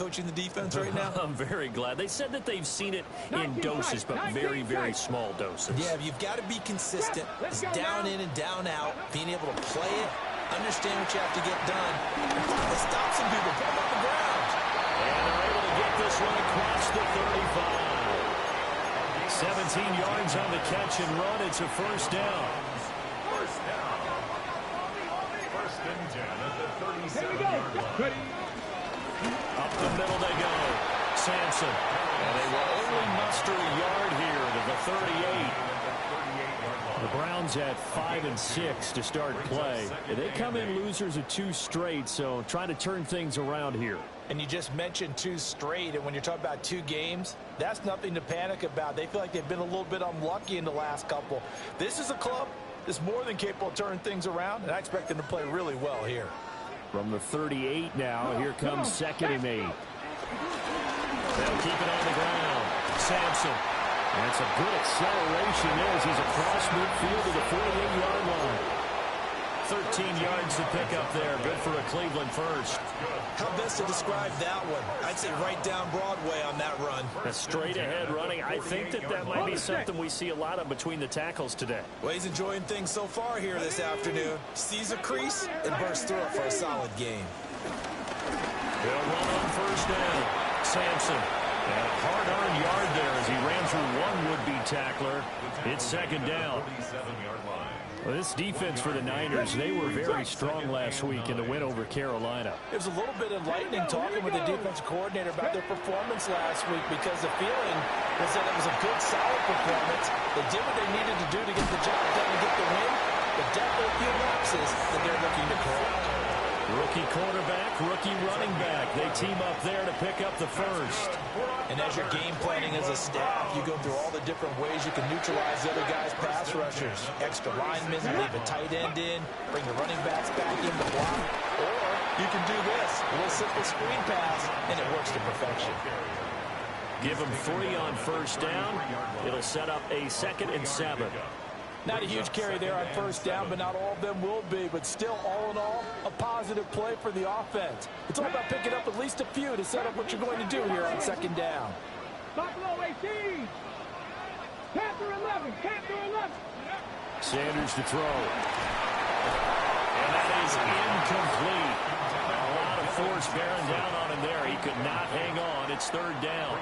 coaching the defense right now? I'm very glad. They said that they've seen it in doses, but very, very small doses. Yeah, you've got to be consistent. It's down in and down out, being able to play it, understand what you have to get done, and finally stop some people, put them on the ground. And they're able to get this one across the 35. 17 yards on the catch and run. It's a first down. First down. First and 10 at the 37-yard line. Up the middle they go. Sampson. And they will only muster a yard here to the 38. The Browns at 5-6 to start play. They come in losers of 2 straight, so trying to turn things around here. And you just mentioned 2 straight, and when you're talking about 2 games, that's nothing to panic about. They feel like they've been a little bit unlucky in the last couple. This is a club that's more than capable of turning things around, and I expect them to play really well here. From the 38 now, here comes 2nd and 8. They'll keep it on the ground. Sampson. That's a good acceleration there as he's across midfield to the 48-yard line. 13 yards to pick up there. Good for a Cleveland first. How best to describe that one? I'd say right down Broadway on that run. A straight-ahead running. I think that might be something we see a lot of between the tackles today. Well, he's enjoying things so far here this afternoon. Sees a crease and bursts through it for a solid game. They'll run on first down. Sampson. And a hard-earned yard there as he ran through one would-be tackler. It's 2nd down. Well, this defense for the Niners, they were very strong last week in the win over Carolina. It was a little bit enlightening talking with the defensive coordinator about their performance last week because the feeling was that it was a good, solid performance. They did what they needed to do to get the job done and get the win, but definitely a few lapses that they're looking to correct. Rookie quarterback, rookie running back. They team up there to pick up the first. And as you're game planning as a staff, you go through all the different ways you can neutralize the other guys' pass rushers. Extra linemen, leave a tight end in, bring the running backs back in to block. Or you can do this, a little simple screen pass, and it works to perfection. Give them 3 on first down. It'll set up a 2nd and 7. Not a huge carry there on first down, but not all of them will be. But still, all in all, a positive play for the offense. It's all about picking up at least a few to set up what you're going to do here on 2nd down. Buffalo 18. Panther 11. Panther 11. Sanders to throw. And that is incomplete. A lot of force bearing down on him there. He could not hang on. It's 3rd down.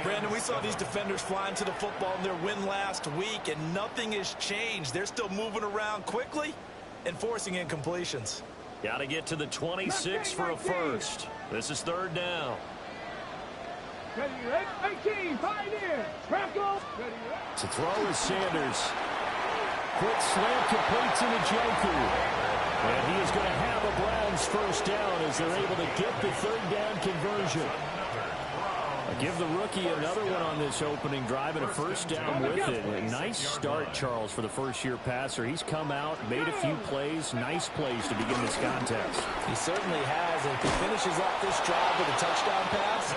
Brandon, we saw these defenders flying to the football in their win last week, and nothing has changed. They're still moving around quickly and forcing incompletions. Got to get to the 26 for a first. This is 3rd down. Ready, 18, pioneer. Bronco. To throw is Sanders. Quick slant complete to Njoku. And he is going to have a Browns first down as they're able to get the 3rd down conversion. Give the rookie another one on this opening drive and a first down with it. A nice start, Charles, for the first-year passer. He's come out, made a few plays, nice plays to begin this contest. He certainly has. And if he finishes off this drive with a touchdown pass,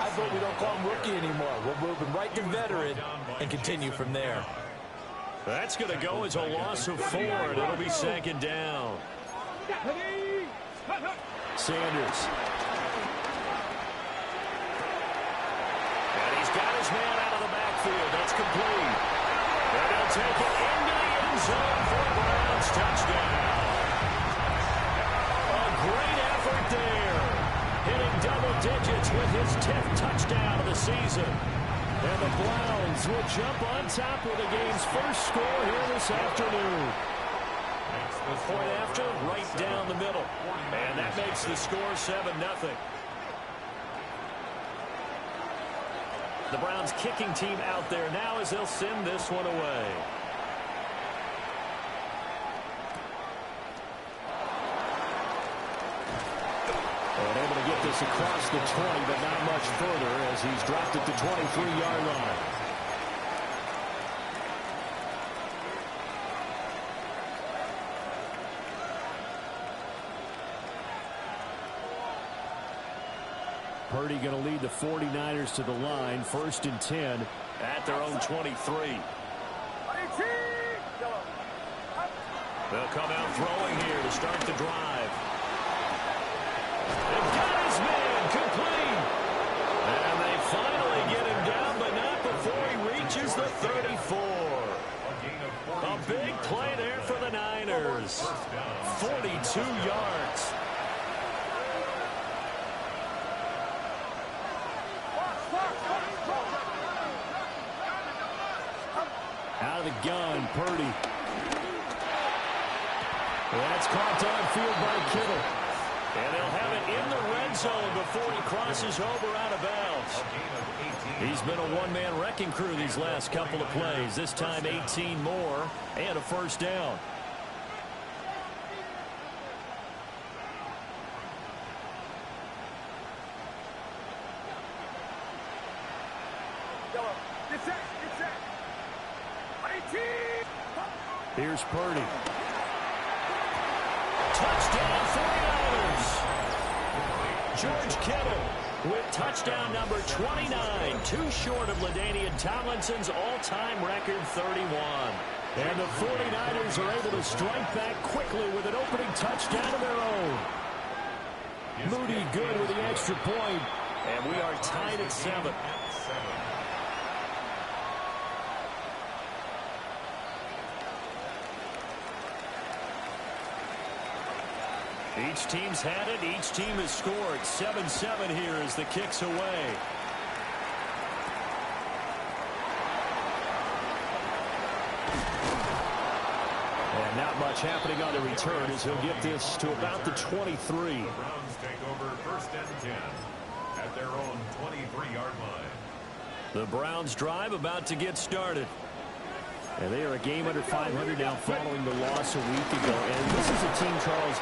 I vote we don't call him rookie anymore. We'll move him right to veteran and continue from there. That's going to go as a loss of 4, and it'll be 2nd down. Sanders. And he's got his man out of the backfield. That's complete. And he'll take it into the end zone for a Browns touchdown. A great effort there. Hitting double digits with his 10th touchdown of the season. And the Browns will jump on top of the game's first score here this afternoon. The point after, right down the middle. And that makes the score 7-0. The Browns kicking team out there now as they'll send this one away. And able to get this across the 20, but not much further as he's dropped at the 23-yard line. Purdy going to lead the 49ers to the line. 1st and 10 at their own 23. They'll come out throwing here to start the drive. They've got his man the gun, Purdy. That's caught downfield by Kittle. And they'll have it in the red zone before he crosses over out of bounds. He's been a one-man wrecking crew these last couple of plays. This time 18 more and a first down. Here's Purdy. Touchdown 49ers. George Kittle with touchdown number 29. Too short of LaDainian Tomlinson's all-time record 31. And the 49ers are able to strike back quickly with an opening touchdown of their own. Moody good with the extra point. And we are tied at 7. Each team's had it. Each team has scored. 7-7 here as the kick's away. And not much happening on the return as he'll get this to about the 23. The Browns take over 1st and 10 at their own 23-yard line. The Browns drive about to get started. And they are a game under 500 now following the loss a week ago. And this is a team, Charles,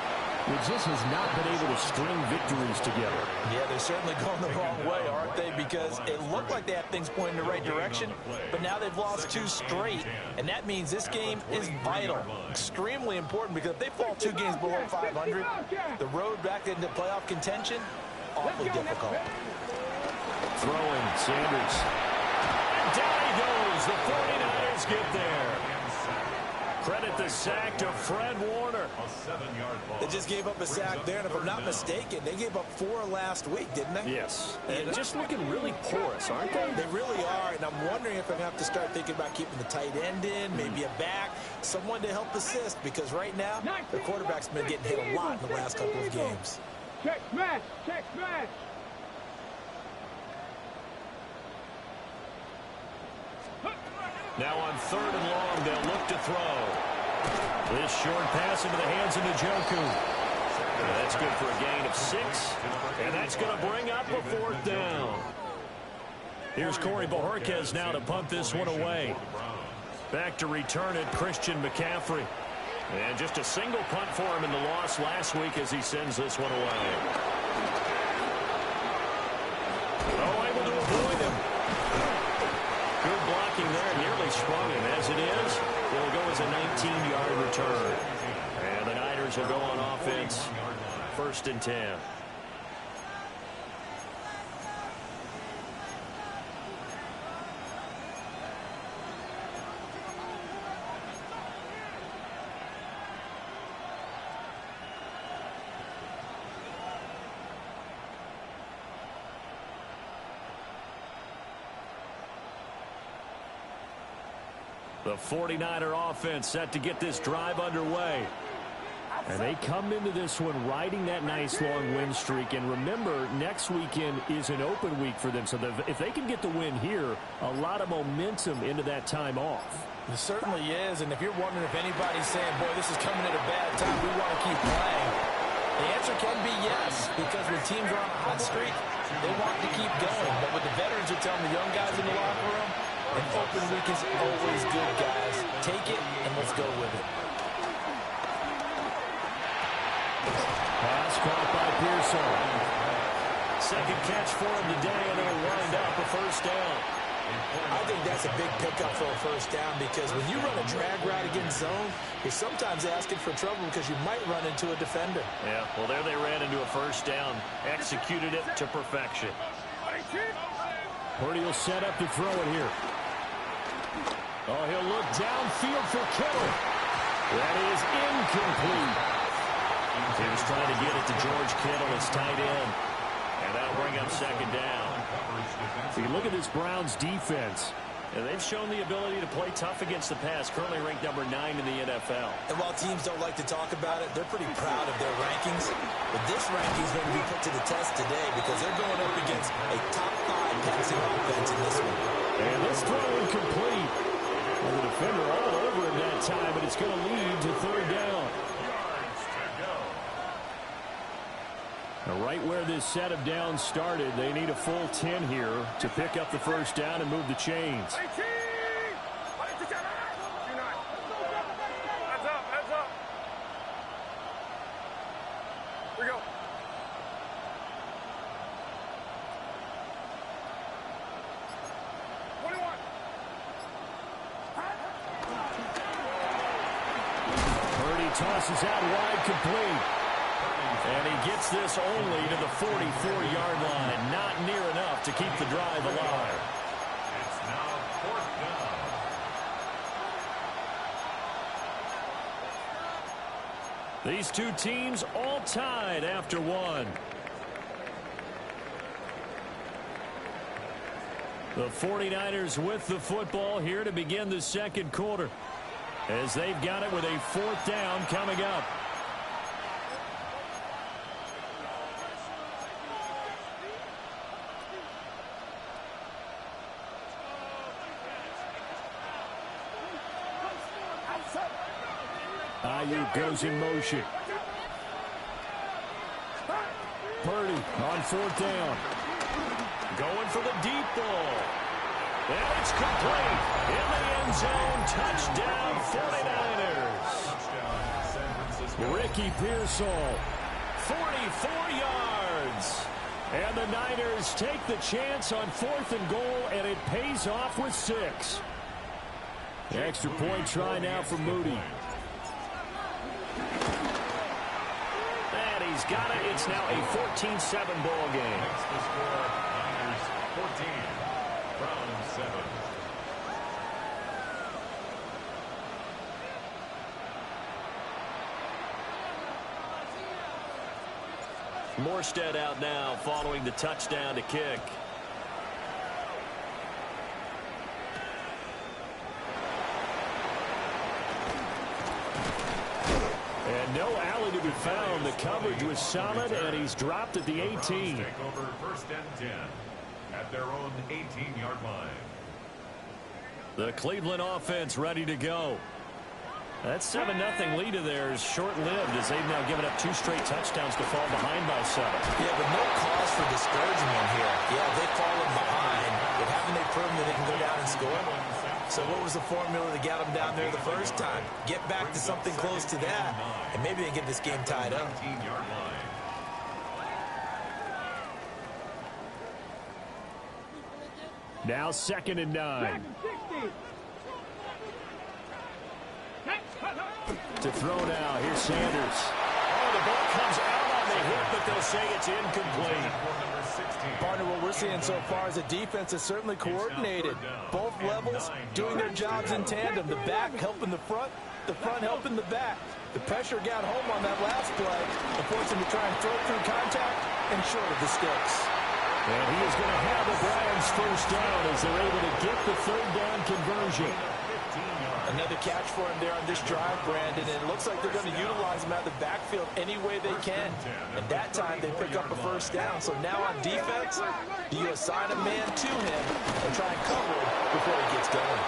which just has not been able to string victories together. Yeah, they're certainly going the wrong way, aren't they? Because it looked like they had things pointing in the right direction, but now they've lost 2 straight, and that means this game is vital, extremely important, because if they fall 2 games below 500, the road back into playoff contention, awfully difficult. Throwing, Sanders. And down he goes. The 49ers get there. Credit the sack to Fred Warner. They just gave up a sack there, and if I'm not mistaken, they gave up 4 last week, didn't they? Yes. And just looking really porous, aren't they? They really are, and I'm wondering if I'm going to have to start thinking about keeping the tight end in, maybe a back, someone to help assist, because right now, the quarterback's been getting hit a lot in the last couple of games. Check smash! Check smash! Now on 3rd and long, they'll look to throw. This short pass into the hands of Njoku. That's good for a gain of 6. And that's going to bring up a 4th down. Here's Corey Bojorquez now to punt this one away. Back to return it, Christian McCaffrey. And just a single punt for him in the loss last week as he sends this one away. Oh, able to avoid him. Good blocking there, nearly sprung him. As it is, it'll go as a 19-yard return. And the Niners will go on offense. 1st and 10. The 49er offense set to get this drive underway. And they come into this one riding that nice long win streak. And remember, next weekend is an open week for them. So if they can get the win here, a lot of momentum into that time off. It certainly is. And if you're wondering if anybody's saying, boy, this is coming at a bad time, we want to keep playing, the answer can be yes. Because when teams are on a hot streak, they want to keep going. But what the veterans are telling the young guys in the locker room, an open week is always good, guys. Take it, and let's go with it. Pass caught by Pearson. Second catch for him today, and it'll wind up a 1st down. I think that's a big pickup for a 1st down, because when you run a drag route against zone, you're sometimes asking for trouble because you might run into a defender. Yeah, well, there they ran into a 1st down. Executed it to perfection. Purdy will set up to throw it here. Oh, he'll look downfield for Kittle. That is incomplete. He was trying to get it to George Kittle, his tight end. And that'll bring up 2nd down. So you look at this Browns defense, and they've shown the ability to play tough against the pass, currently ranked number 9 in the NFL. And while teams don't like to talk about it, they're pretty proud of their rankings. But this ranking is going to be put to the test today because they're going up against a top 5 passing offense in this one. And this throw incomplete. Well, the defender all over him that time, but it's going to lead to third down. Now, right where this set of downs started, they need a full 10 here to pick up the first down and move the chains. Tosses out wide, complete. And he gets this only to the 44-yard line. Not near enough to keep the drive alive. It's now fourth down. These two teams all tied after one. The 49ers with the football here to begin the second quarter, as they've got it with a fourth down coming up. Ayuk goes in motion. Purdy on fourth down. Going for the deep ball. And it's complete. In the end zone. Touchdown, 49ers. Ricky Pearsall, 44 yards. And the Niners take the chance on 4th and goal, and it pays off with 6. The extra point try now for Moody. And he's got it. It's now a 14-7 ball game. Makes the score Niners 14, Browns 7. Morstead out now following the touchdown to kick. And no alley to be found. The coverage was solid, and he's dropped at the 18. Take over 1st and 10 at their own 18-yard line. The Cleveland offense ready to go. That 7-0 lead of theirs short-lived, as they've now given up 2 straight touchdowns to fall behind by 7. Yeah, but no cause for discouragement here. Yeah, they've fallen behind, but haven't they proven that they can go down and score? So what was the formula that got them down there the first time? Get back to something close to that, and maybe they can get this game tied up. 19-yard line. Now 2nd and 9. To throw now. Here's Sanders. Oh, the ball comes out on the hit, but they'll say it's incomplete. Partner, what we're seeing so far is a defense is certainly coordinated. Both levels doing their jobs in tandem. The back helping the front helping the back. The pressure got home on that last play and forced him to try and throw through contact and short of the sticks. And he is going to have the Browns first down as they're able to get the 3rd down conversion. Another catch for him there on this drive, Brandon, and it looks like they're going to utilize him out of the backfield any way they can. And that time, they pick up a first down. So now on defense, do you assign a man to him and try and cover him before he gets going?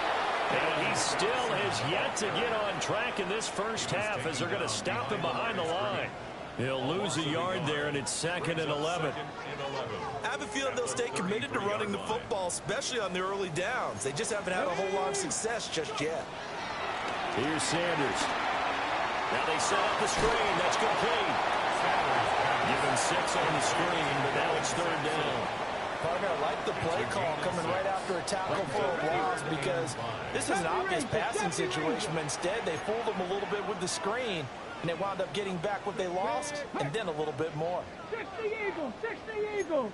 And he still has yet to get on track in this first half as they're going to stop him behind the line. He'll lose a yard there, and it's 2nd and 11. I have a feeling they'll stay committed to running the football, especially on the early downs. They just haven't had a whole lot of success just yet. Here's Sanders. Now they set up the screen. That's complete. Given 6 on the screen, but now it's 3rd down. Partner, I like the play call coming right after a tackle for a loss because this is an obvious passing situation. But instead, they fooled them a little bit with the screen, and they wound up getting back what they lost and then a little bit more. 60 Eagles, 60 Eagles.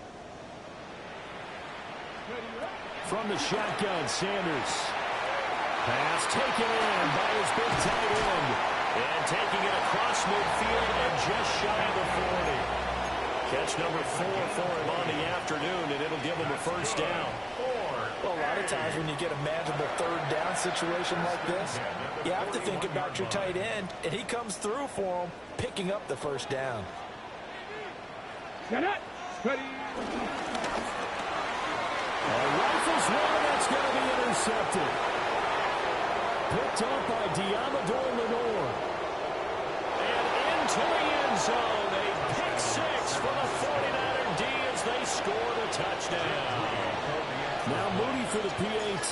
From the shotgun, Sanders. Pass taken in by his big tight end. And taking it across midfield and just shy of the 40. Catch number 4 for him on the afternoon, and it'll give him a first down. Well, a lot of times when you get a manageable 3rd down situation like this, you have to think about your tight end, and he comes through for him, picking up the first down. Get it. Ready. Rifles one, that's going to be intercepted. Picked up by Diamador Lenore. And into the end zone. A pick six for the 49er D as they score the touchdown. Now Moody for the PAT.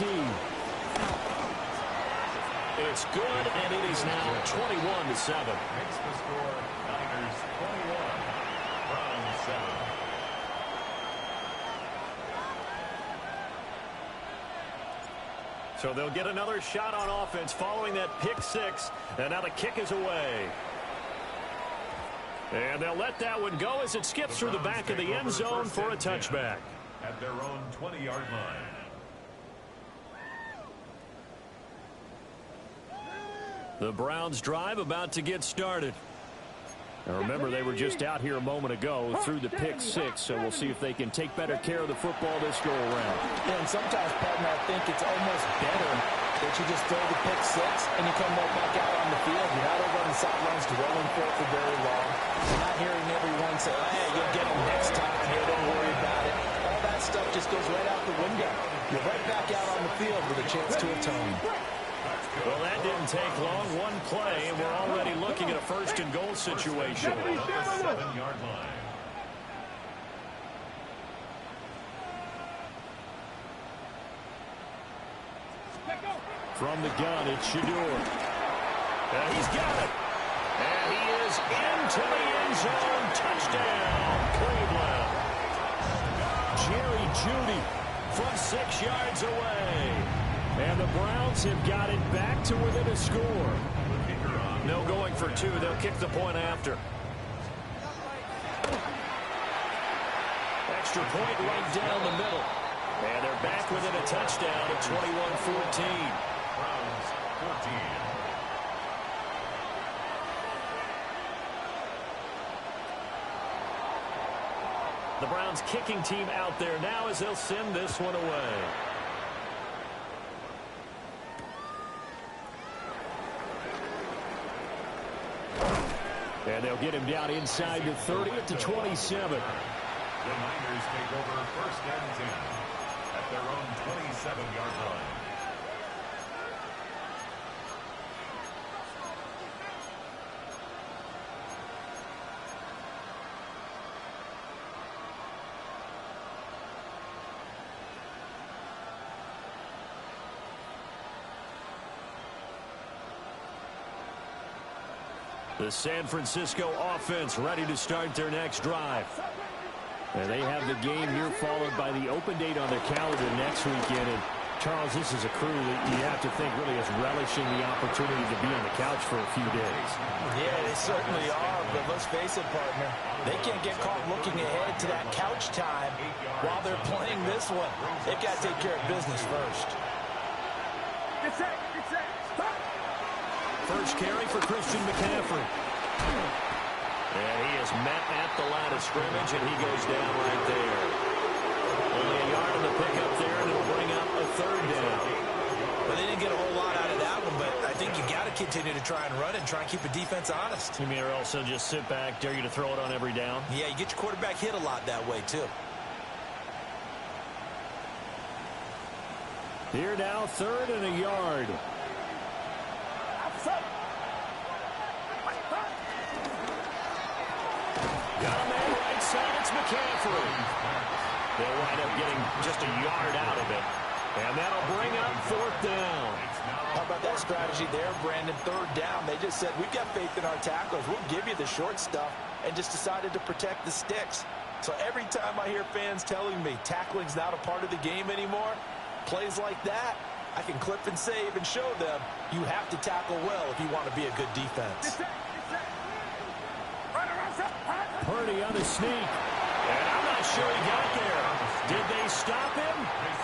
It's good, and it is now 21-7. Makes the score Niners 21, Browns 7. So they'll get another shot on offense following that pick six, and now the kick is away. And they'll let that one go as it skips through the back of the end zone for a touchback. At their own 20-yard line. The Browns drive about to get started. Now remember, they were just out here a moment ago through the pick six, so we'll see if they can take better care of the football this go around. Yeah, and sometimes, partner, I think it's almost better that you just throw the pick six and you come right back out on the field. You're not over on the sidelines dwelling for it for very long. You're not hearing everyone say, hey, you'll get them next time. Hey, don't worry about it. All that stuff just goes right out the window. You're right back out on the field with a chance to atone. Well, that didn't take long. One play, and we're already looking at a first-and-goal situation. 7-yard line. From the gun, it's Shedeur. And he's got it. And he is into the end zone. Touchdown, Cleveland. Jerry Jeudy from 6 yards away. And the Browns have got it back to within a score. No going for two. They'll kick the point after. Extra point right down the middle. And they're back within a touchdown at 21-14. Browns 14. The Browns kicking team out there now as they'll send this one away. And they'll get him down inside the 30 at the 27. The Niners take over first and 10 at their own 27-yard line. The San Francisco offense ready to start their next drive. And they have the game here followed by the open date on their calendar next weekend. And Charles, this is a crew that you have to think really is relishing the opportunity to be on the couch for a few days. Yeah, they certainly are, but let's face it, partner. They can't get caught looking ahead to that couch time while they're playing this one. They've got to take care of business first. It's it. First carry for Christian McCaffrey. And he is met at the line of scrimmage, and he goes down right there. Only a yard in the pickup there, and it'll bring up a third down. Well, they didn't get a whole lot out of that one, but I think you got to continue to try and run it and try and keep the defense honest. You mean or also just sit back, dare you to throw it on every down? Yeah, you get your quarterback hit a lot that way, too. Here now, third and a yard. Got a man right side, it's McCaffrey. They'll wind up getting just a yard out of it. And that'll bring up fourth down. How about that strategy there, Brandon? Third down. They just said, we've got faith in our tacklers. We'll give you the short stuff, and just decided to protect the sticks. So every time I hear fans telling me tackling's not a part of the game anymore, plays like that, I can clip and save and show them you have to tackle well if you want to be a good defense. Purdy on the sneak. And I'm not sure he got there. Did they stop him?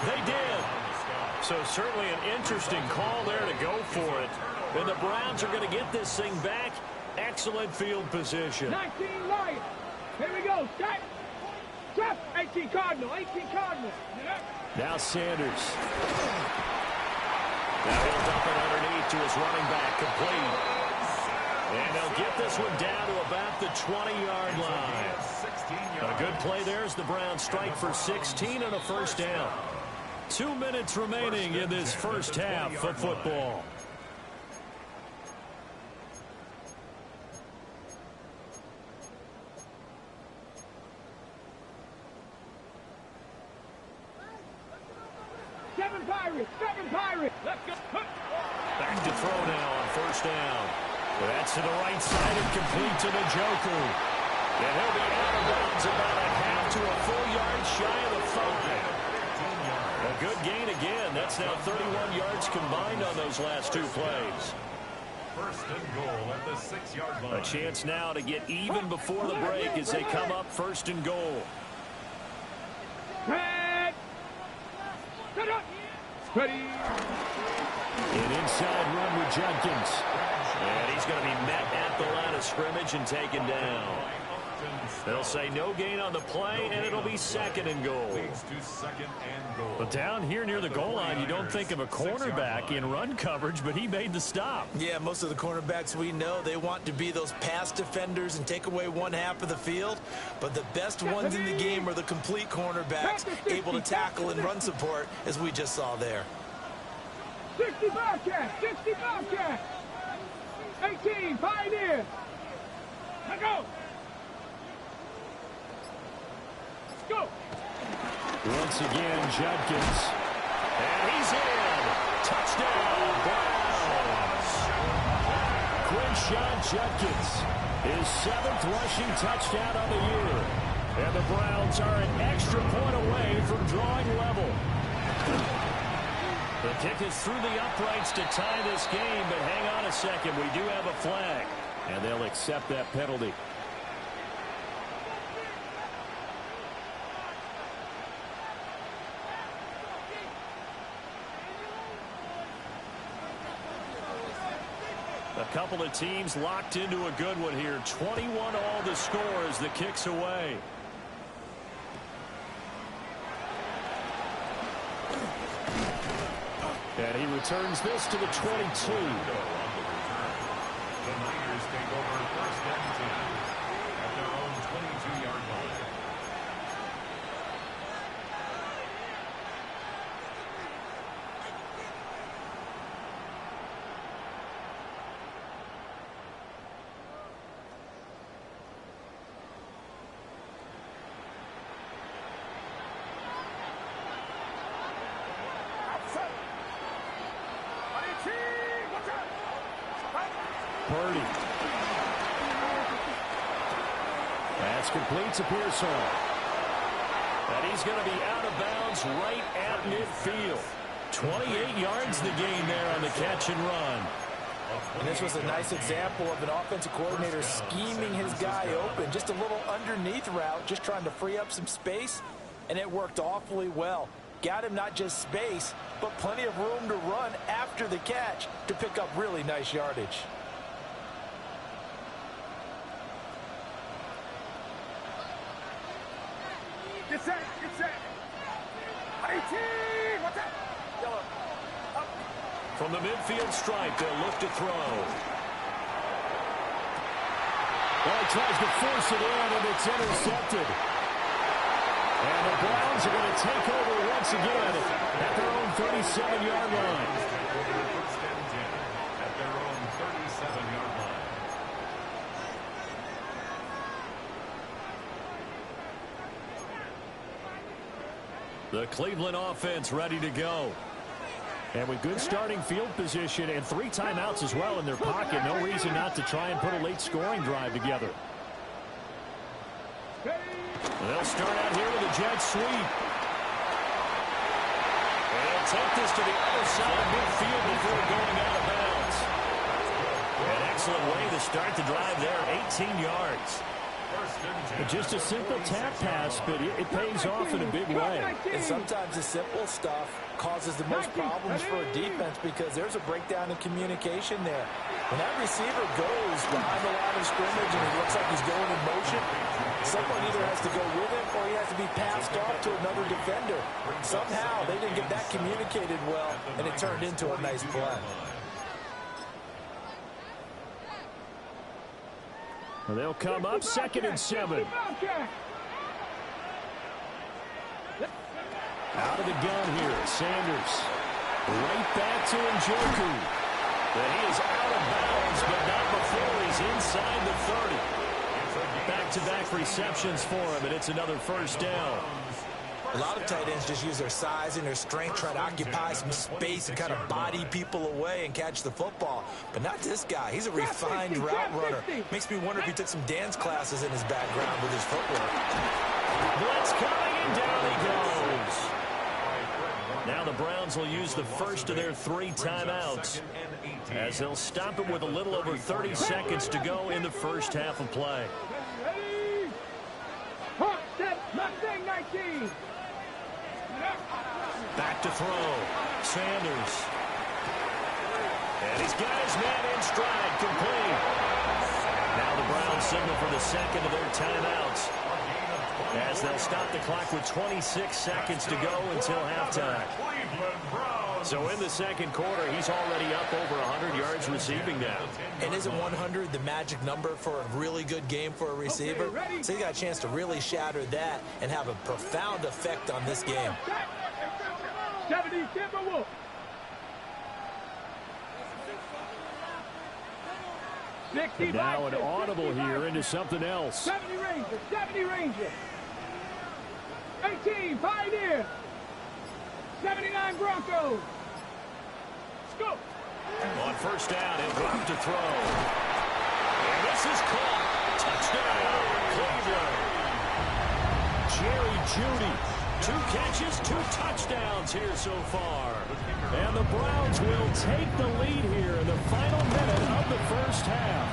They did. So certainly an interesting call there to go for it. And the Browns are going to get this thing back. Excellent field position. 19 Lions. Here we go. Set. Drop. 18 Cardinal. 18 Cardinal. Now Sanders. Now he'll dump it underneath to his running back. Complete. And they'll get this one down to about the 20-yard line. A good play there as the Browns strike for 16 and a first down. 2 minutes remaining in this first half of football. Pirates. 7 Pirates. Let's go. Back to throw now on first down. That's to the right side and complete to the Joker. And he'll be out of bounds about a half to a full yard shy of the 5. A good gain again. That's now 31 yards combined on those last 2 plays. First and goal at the 6-yard line. A chance now to get even before the break as they come up first and goal. Red. Set up. Ready. An inside run with Judkins. And he's going to be met at the line of scrimmage and taken down. They'll say no gain on the play, and it'll be second and goal. But down here near the goal line, you don't think of a cornerback in run coverage, but he made the stop. Yeah, most of the cornerbacks we know, they want to be those pass defenders and take away one half of the field. But the best ones in the game are the complete cornerbacks, able to tackle and run support, as we just saw there. 60 Bobcat. 60 Bobcat. 18 Pioneer. Let's go. Go. Once again, Judkins. And he's in. Touchdown, Browns. Quinshon Judkins, his 7th rushing touchdown of the year. And the Browns are an extra point away from drawing level. The kick is through the uprights to tie this game, but hang on a second. We do have a flag. And they'll accept that penalty. A couple of teams locked into a good one here. 21 all the score as the kick's away. And he returns this to the 22. The Niners take over first and 10 at their own 22-yard line. Purdy. That's complete to Pearsall. And he's going to be out of bounds right at midfield. 28 yards the gain there on the catch and run. And this was a nice example of an offensive coordinator scheming his guy open. Just a little underneath route, just trying to free up some space, and it worked awfully well. Got him not just space, but plenty of room to run after the catch to pick up really nice yardage. Get set. Get set. 18. What's that? Yellow. Up. From the midfield stripe, they'll look to throw. Well, he tries to force it in, and it's intercepted. And the Browns are going to take over once again at their own 37-yard line. At their own 37-yard line. The Cleveland offense ready to go. And with good starting field position and 3 timeouts as well in their pocket, no reason not to try and put a late scoring drive together. They'll start out here with a jet sweep. And they'll take this to the other side of midfield before going out of bounds. An excellent way to start the drive there, 18 yards. Just a simple tap pass, but it pays off in a big way. And sometimes the simple stuff causes the most problems for a defense because there's a breakdown in communication there. When that receiver goes behind the line of scrimmage and he looks like he's going in motion, someone either has to go with him or he has to be passed off to another defender. Somehow they didn't get that communicated well, and it turned into a nice play. They'll come up 2nd and 7. Out of the gun here, Sanders. Right back to Njoku. But he is out of bounds, but not before he's inside the 30. Back-to-back receptions for him, and it's another first down. A lot of tight ends just use their size and their strength, try to occupy some space and kind of body people away and catch the football. But not this guy. He's a refined route runner. Makes me wonder if he took some dance classes in his background with his footwork. Blitz coming, and down he goes. Now the Browns will use the first of their 3 timeouts, as they'll stop it with a little over 30 seconds to go in the first half of play. Mustang 19. Back to throw. Sanders. And he's got his man in stride, complete. Now the Browns signal for the second of their timeouts, as they'll stop the clock with 26 seconds to go until halftime. So in the second quarter, he's already up over 100 yards receiving now. And isn't 100 the magic number for a really good game for a receiver? So he got a chance to really shatter that and have a profound effect on this game. 70 Timberwolves. And now an audible here into something else. 70 Rangers, 70 Rangers. 18 Pioneer. 79 Broncos. Let's go. On first down, he'll drop to throw. And this is caught. Touchdown, Cleveland. Jerry Jeudy. 2 catches, 2 touchdowns here so far. And the Browns will take the lead here in the final minute of the first half.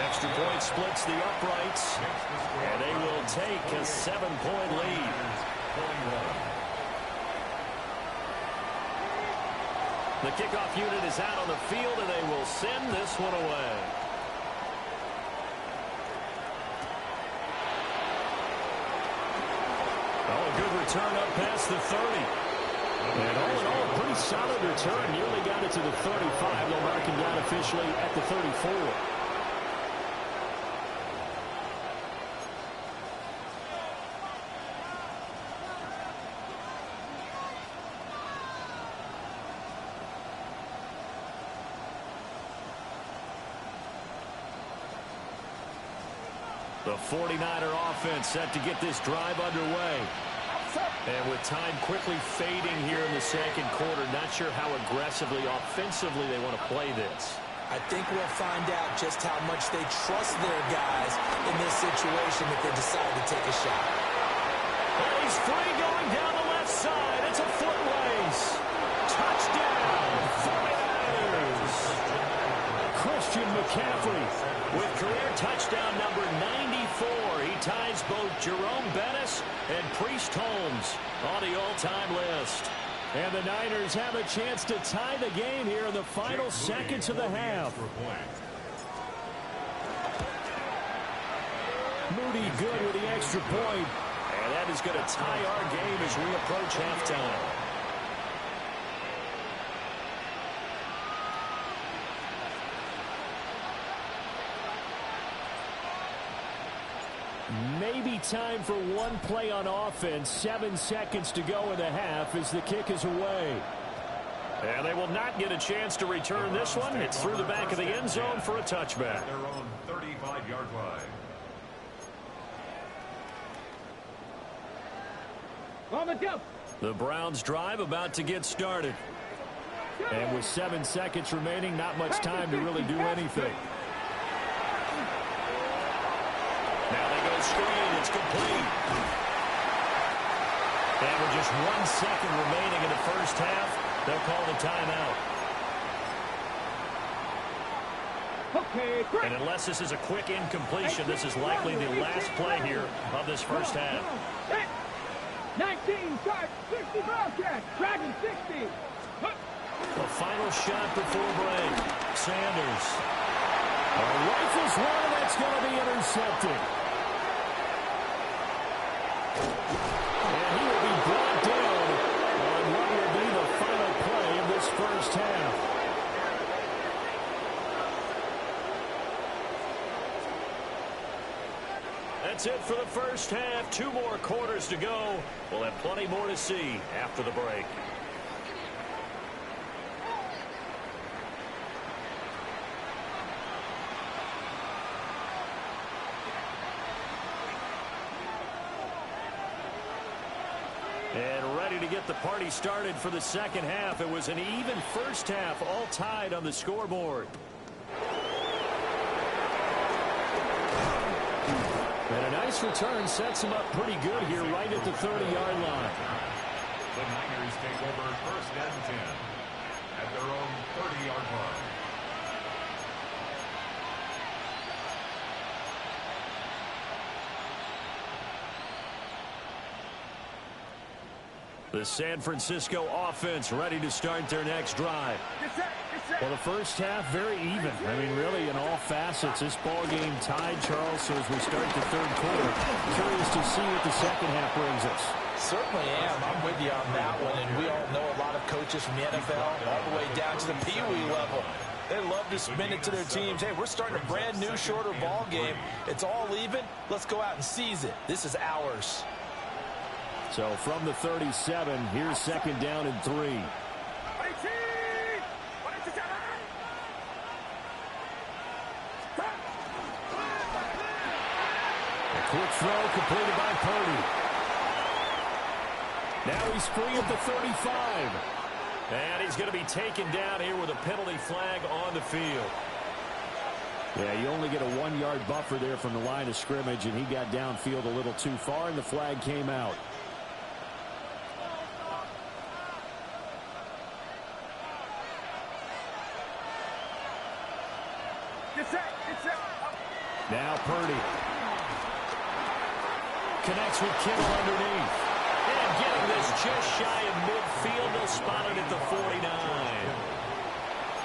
Extra point splits the uprights, and they will take a 7-point lead. The kickoff unit is out on the field, and they will send this one away. Oh, a good return up past the 30. And all in all, a pretty solid return. Nearly got it to the 35. They'll mark him down officially at the 34. The 49er offense set to get this drive underway. And with time quickly fading here in the second quarter, not sure how aggressively, offensively they want to play this. I think we'll find out just how much they trust their guys in this situation if they decide to take a shot. And he's free going down the left side. It's a foot race. Touchdown, 49ers. Christian McCaffrey with career touchdown number 94. He ties both Jerome Bettis and Priest Holmes on the all-time list. And the Niners have a chance to tie the game here in the final seconds of the half. Moody good with the extra point. And that is going to tie our game as we approach halftime. Maybe time for one play on offense. 7 seconds to go in the half as the kick is away. And they will not get a chance to return this one. It's through the back of the end zone for a touchback. Their own 35-yard line. On the jump. The Browns drive about to get started. And with 7 seconds remaining, not much time to really do anything. Now they go screen. It's complete. And with just 1 second remaining in the first half, they'll call the timeout. Okay, great. And unless this is a quick incompletion, this is likely the last play here of this first half. 19, start, 60 Bobcat, Dragon 60. A final shot before break. Sanders. Rifles one, that's going to be intercepted. And he will be brought down on what will be the final play of this first half. That's it for the first half. 2 more quarters to go. We'll have plenty more to see after the break. And ready to get the party started for the second half. It was an even first half, all tied on the scoreboard. And a nice return sets him up pretty good here right at the 30-yard line. The Niners take over first and 10 at their own 30-yard line. The San Francisco offense ready to start their next drive. Well, the first half, very even. I mean, really, in all facets, this ball game tied, Charles, so as we start the third quarter, curious to see what the second half brings us. Certainly am. I'm with you on that one, and we all know a lot of coaches from the NFL all the way down to the Pee-wee level. They love to spin it to their teams. Hey, we're starting a brand new, shorter ball game. It's all even. Let's go out and seize it. This is ours. So from the 37, here's second down and 3. A quick throw completed by Purdy. Now he's free at the 35. And he's going to be taken down here with a penalty flag on the field. Yeah, you only get a 1-yard buffer there from the line of scrimmage, and he got downfield a little too far, and the flag came out. Now Purdy connects with Kittle underneath. And getting this just shy of midfield. They'll spot it at the 49.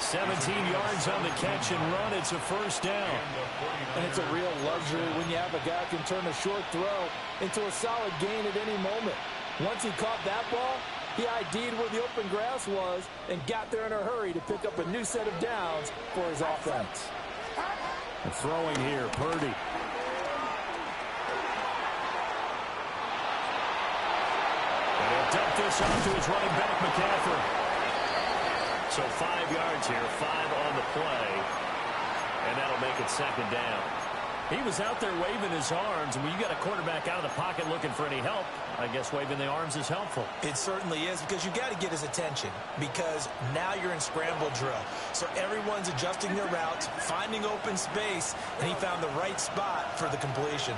17 yards on the catch and run. It's a first down. And it's a real luxury when you have a guy who can turn a short throw into a solid gain at any moment. Once he caught that ball, he ID'd where the open grass was and got there in a hurry to pick up a new set of downs for his offense. And throwing here, Purdy. And he'll dump this off to his running back, McCaffrey. So 5 yards here, 5 on the play. And that'll make it second down. He was out there waving his arms, and when you got a quarterback out of the pocket looking for any help, I guess waving the arms is helpful. It certainly is, because you got to get his attention, because now you're in scramble drill. So everyone's adjusting their routes, finding open space, and he found the right spot for the completion.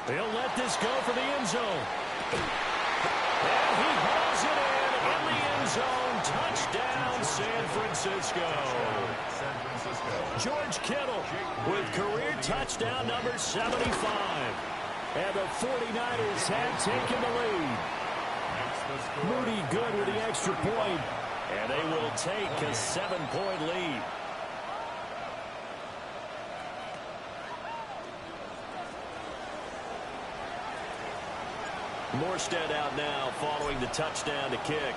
They'll let this go for the end zone. And he hauls it in the end zone. Touchdown, San Francisco. George Kittle with career touchdown number 75. And the 49ers have taken the lead. Moody good with the extra point. And they will take a 7-point lead. Morstead out now following the touchdown to kick.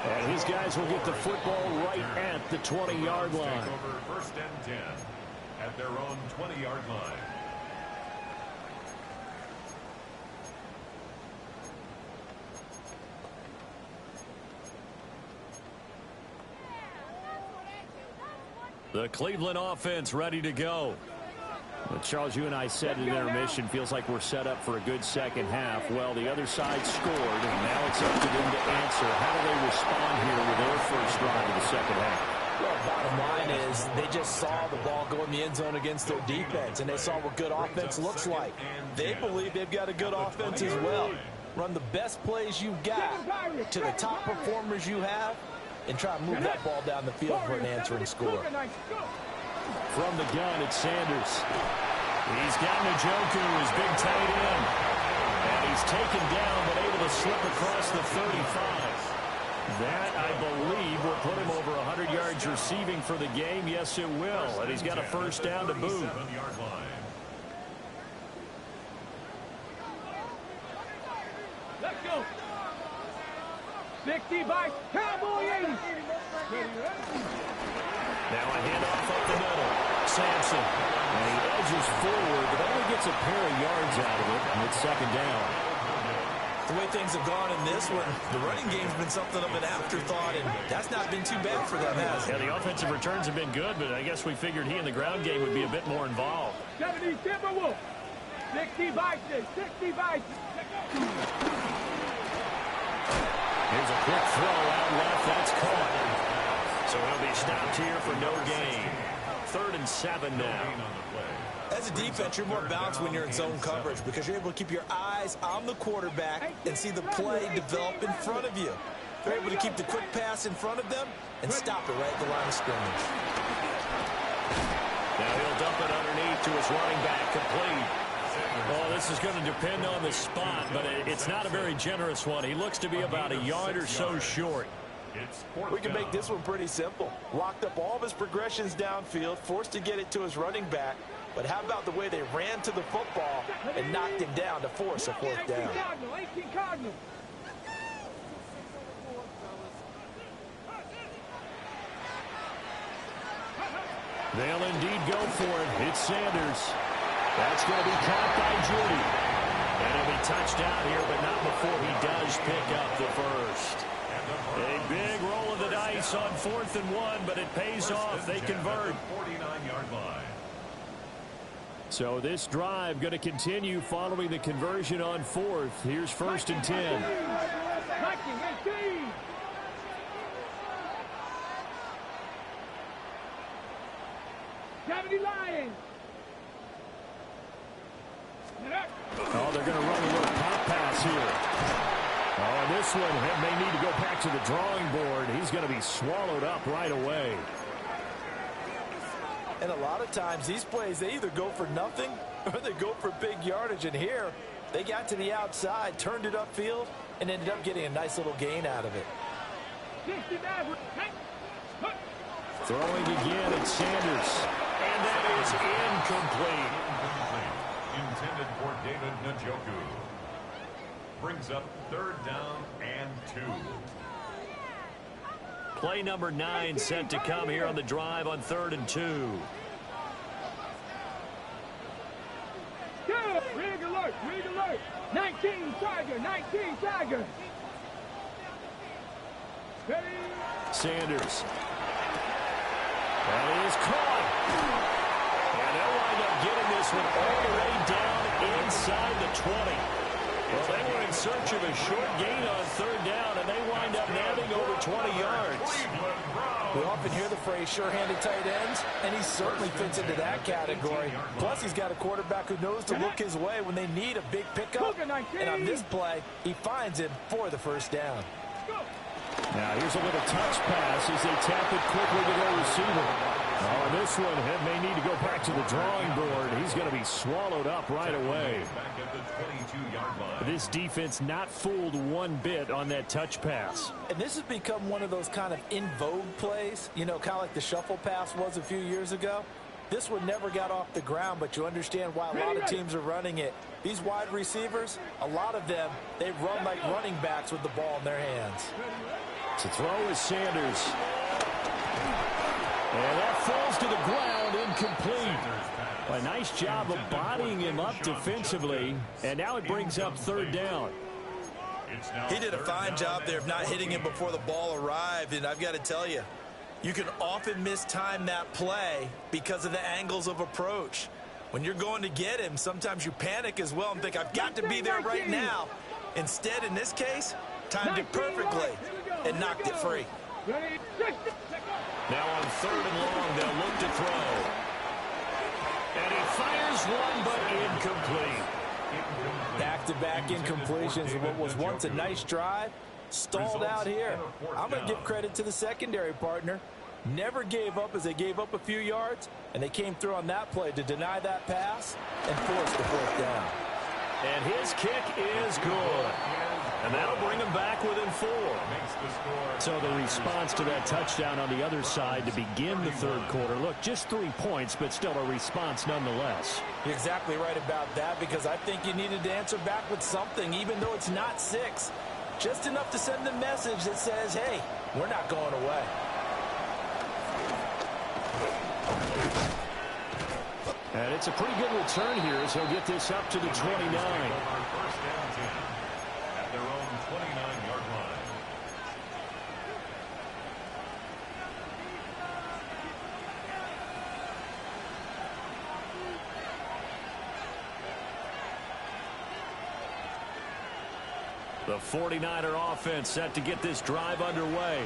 And his guys will get the football right at the 20-yard line. Take over first and 10 at their own 20-yard line. The Cleveland offense ready to go. Well, Charles, you and I said in intermission, feels like we're set up for a good second half. Well, the other side scored, and now it's up to them to answer. How do they respond here with their first drive of the second half? Well, bottom line is they just saw the ball go in the end zone against their defense, and they saw what good offense looks like. They believe they've got a good offense as well. Run the best plays you've got to the top performers you have, and try to move that ball down the field for an answering score. From the gun, it's Sanders. He's got Njoku, his big tight end. And he's taken down, but able to slip across the 35. That, I believe, will put him over 100 yards receiving for the game. Yes, it will. And he's got a first down to boot. Let's go. 60 by Cowboy 80. Now a handoff up the middle. Sampson. And he edges forward, but only gets a pair of yards out of it. And it's second down. The way things have gone in this one, the running game's been something of an afterthought, and that's not been too bad for them, has it? Yeah, the offensive returns have been good, but I guess we figured he in the ground game would be a bit more involved. 70 Timberwolves. 60 Vikings. 60 Vikings. Here's a quick throw out left. That's caught. So he'll be stopped here for no gain. 3rd and 7 now. As a defense, you're more balanced when you're in zone coverage because you're able to keep your eyes on the quarterback and see the play develop in front of you. You're able to keep the quick pass in front of them and stop it right at the line of scrimmage. Now he'll dump it underneath to his running back, complete. Well, this is going to depend on the spot, but it's not a very generous one. He looks to be about a yard or so short. We can make this one pretty simple. Locked up all of his progressions downfield, forced to get it to his running back. But how about the way they ran to the football and knocked him down to force a 4th down? 18 Cardinals. They'll indeed go for it. It's Sanders. That's going to be caught by Judy. And he'll be touched out here, but not before he does pick up the first. A big roll of the dice on 4th and 1, but it pays off. They convert. 49-yard line. So this drive going to continue following the conversion on 4th. Here's 1st and 10. Viking 18. Seventy Lions. Oh, they're going to run a little pop pass here. Oh, and this one may need to go back to the drawing board. He's going to be swallowed up right away. And a lot of times these plays, they either go for nothing or they go for big yardage. And here, they got to the outside, turned it upfield, and ended up getting a nice little gain out of it. Throwing again at Sanders. And that is incomplete. Intended for David Njoku. Brings up 3rd down and 2. Play number 9 set to come here on the drive on 3rd and 2. Rig alert, rig alert. 19 Tiger, 19 Tiger. Sanders. That is caught. And they'll wind up getting this one all the way down inside the 20. Well, they were in search of a short gain on 3rd down, and they wind up nabbing over 20 yards. We often hear the phrase sure-handed tight ends, and he certainly fits into that category. Plus, he's got a quarterback who knows to look his way when they need a big pickup. And on this play, he finds him for the 1st down. Now, here's a little touch pass as they tap it quickly to their receiver. Oh, this one may need to go back to the drawing board. He's going to be swallowed up right away. Back at the 22-yard line. This defense not fooled one bit on that touch pass. And this has become one of those kind of in vogue plays, you know, kind of like the shuffle pass was a few years ago. This one never got off the ground, but you understand why a lot of teams are running it. These wide receivers, a lot of them, they run like running backs with the ball in their hands. To throw is Sanders. And that falls to the ground, incomplete. A nice job of bodying him up defensively, and now it brings up 3rd down. He did a fine job there of not hitting him before the ball arrived, and I've got to tell you, you can often mistime that play because of the angles of approach. When you're going to get him, sometimes you panic as well and think, I've got to be there right now. Instead, in this case, timed it perfectly and knocked it free. Now on 3rd and long, they'll look to throw. And he fires one, but incomplete. Back-to-back incompletions of what was once a nice drive. Stalled out here. I'm going to give credit to the secondary partner. Never gave up as they gave up a few yards, and they came through on that play to deny that pass and force the 4th down. And his kick is good. And that'll bring him back within 4. So the response to that touchdown on the other side to begin the 3rd quarter. Look, just 3 points, but still a response nonetheless. You're exactly right about that, because I think you needed to answer back with something, even though it's not 6. Just enough to send a message that says, hey, we're not going away. And it's a pretty good return here, so he'll get this up to the 29. At their 29-yard line. The 49er offense set to get this drive underway.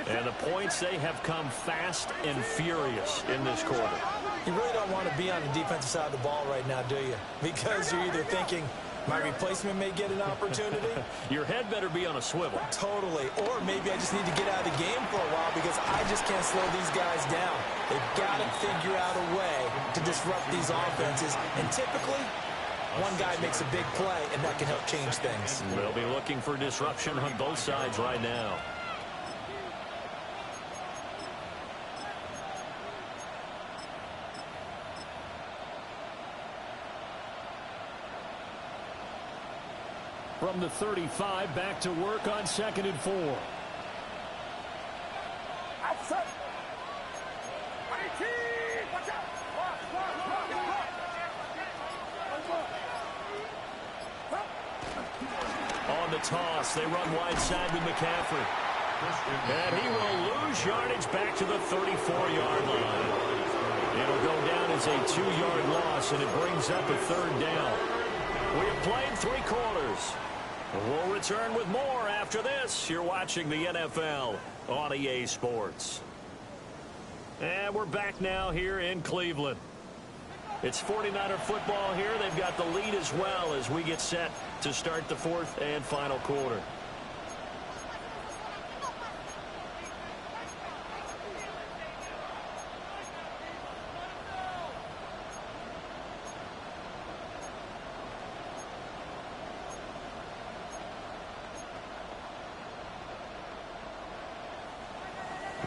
And the points, they have come fast and furious in this quarter. You really don't want to be on the defensive side of the ball right now, do you? Because you're either thinking, my replacement may get an opportunity. Your head better be on a swivel. Totally. Or maybe I just need to get out of the game for a while because I just can't slow these guys down. They've got to figure out a way to disrupt these offenses. And typically, one guy makes a big play, and that can help change things. They'll be looking for disruption on both sides right now. From the 35, back to work on 2nd and 4. Outside. 18. Watch out. On the toss, they run wide side with McCaffrey. And he will lose yardage back to the 34-yard line. It'll go down as a 2-yard loss, and it brings up a 3rd down. We have played 3 quarters. We'll return with more after this. You're watching the NFL on EA Sports. And we're back now here in Cleveland. It's 49er football here. They've got the lead as well as we get set to start the 4th and final quarter.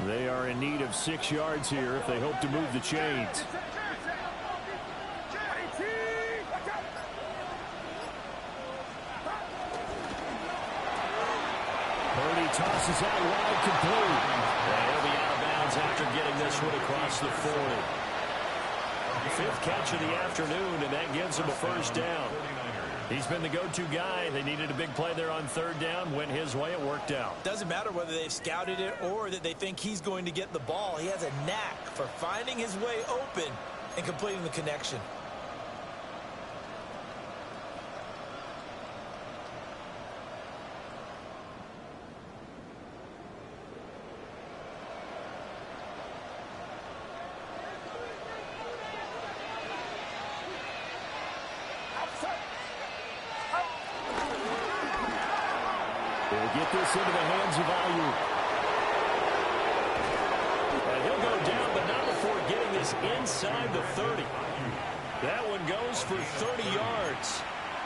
They are in need of 6 yards here if they hope to move the chains. Purdy tosses out wide, complete. He'll be out of bounds after getting this one across the 40. 5th catch of the afternoon, and that gives him a 1st down. He's been the go-to guy. They needed a big play there on 3rd down. Went his way. It worked out. Doesn't matter whether they've scouted it or that they think he's going to get the ball. He has a knack for finding his way open and completing the connection. They'll get this into the hands of Ayuk. And he'll go down, but not before getting this inside the 30. That one goes for 30 yards.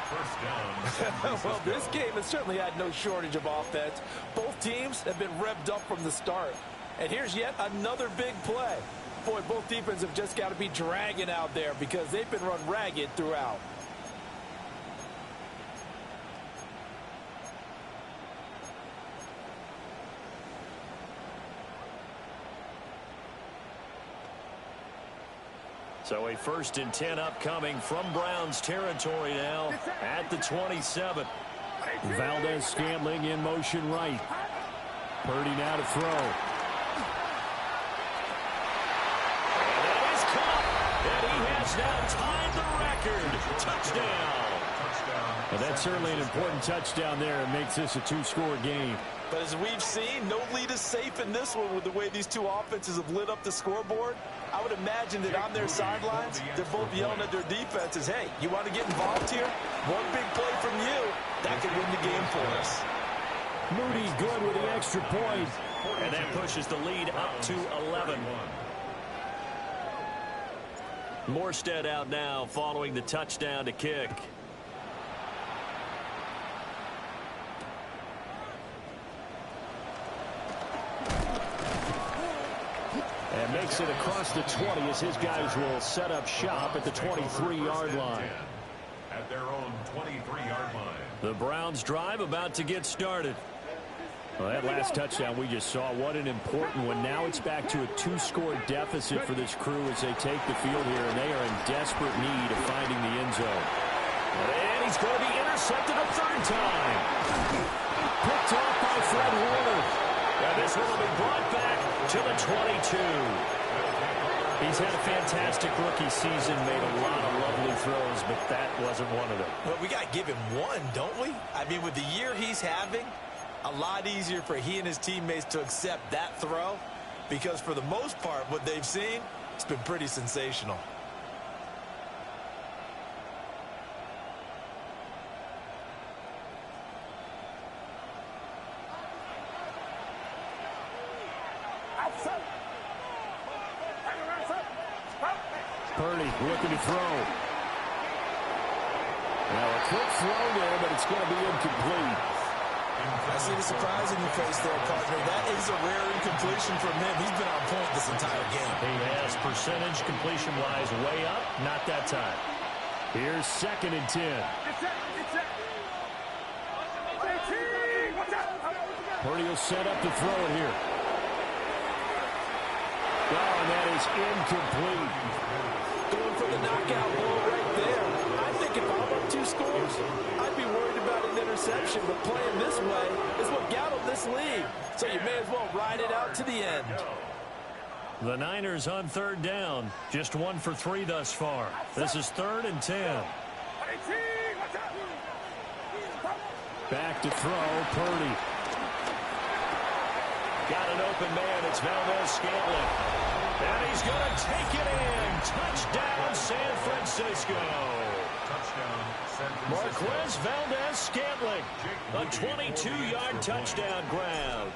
1st down. Well, this game has certainly had no shortage of offense. Both teams have been revved up from the start. And here's yet another big play. Boy, both defenses have just got to be dragging out there because they've been run ragged throughout. So a 1st and 10 upcoming from Browns territory now at the 27. Valdez-Scantling in motion right. Purdy now to throw. And that is caught. And he has now tied the record. Touchdown. And that's certainly an important touchdown there. It makes this a 2-score game. But as we've seen, no lead is safe in this one with the way these two offenses have lit up the scoreboard. I would imagine that on their sidelines, they're both yelling at their defenses, hey, you want to get involved here? One big play from you, that could win the game for us. Moody good with the extra point. And that pushes the lead up to 11. Morstead out now following the touchdown to kick. And makes it across the 20 as his guys will set up shop at the 23-yard line. At their own 23-yard line. The Browns drive about to get started. Well, that last touchdown we just saw, what an important one. Now it's back to a 2-score deficit for this crew as they take the field here, and they are in desperate need of finding the end zone. And he's going to be intercepted a third time. Picked off by Fred Warner. And this one will be brought back to the 22. He's had a fantastic rookie season, made a lot of lovely throws, but that wasn't one of them. Well, we got to give him one, don't we? I mean, with the year he's having, a lot easier for he and his teammates to accept that throw, because for the most part, what they've seen, it's been pretty sensational. Purdy looking to throw. Now a quick throw there, but it's going to be incomplete. I see the surprise in your face there, partner. That is a rare incompletion from him. He's been on point this entire game. He has percentage completion-wise way up. Not that time. Here's 2nd and 10. Purdy will set up to throw it here. Oh, and that is incomplete. Going for the knockout blow right there. I think if I'm up 2 scores, I'd be worried about an interception, but playing this way is what got him this lead. So you may as well ride it out to the end. The Niners on 3rd down. Just 1 for 3 thus far. This is 3rd and 10. Back to throw, Purdy. Got an open man. It's Valdez-Scantling. And he's going to take it in. Touchdown, San Francisco. Touchdown, San Francisco. Marquez Valdez-Scantling. A 22-yard touchdown grab.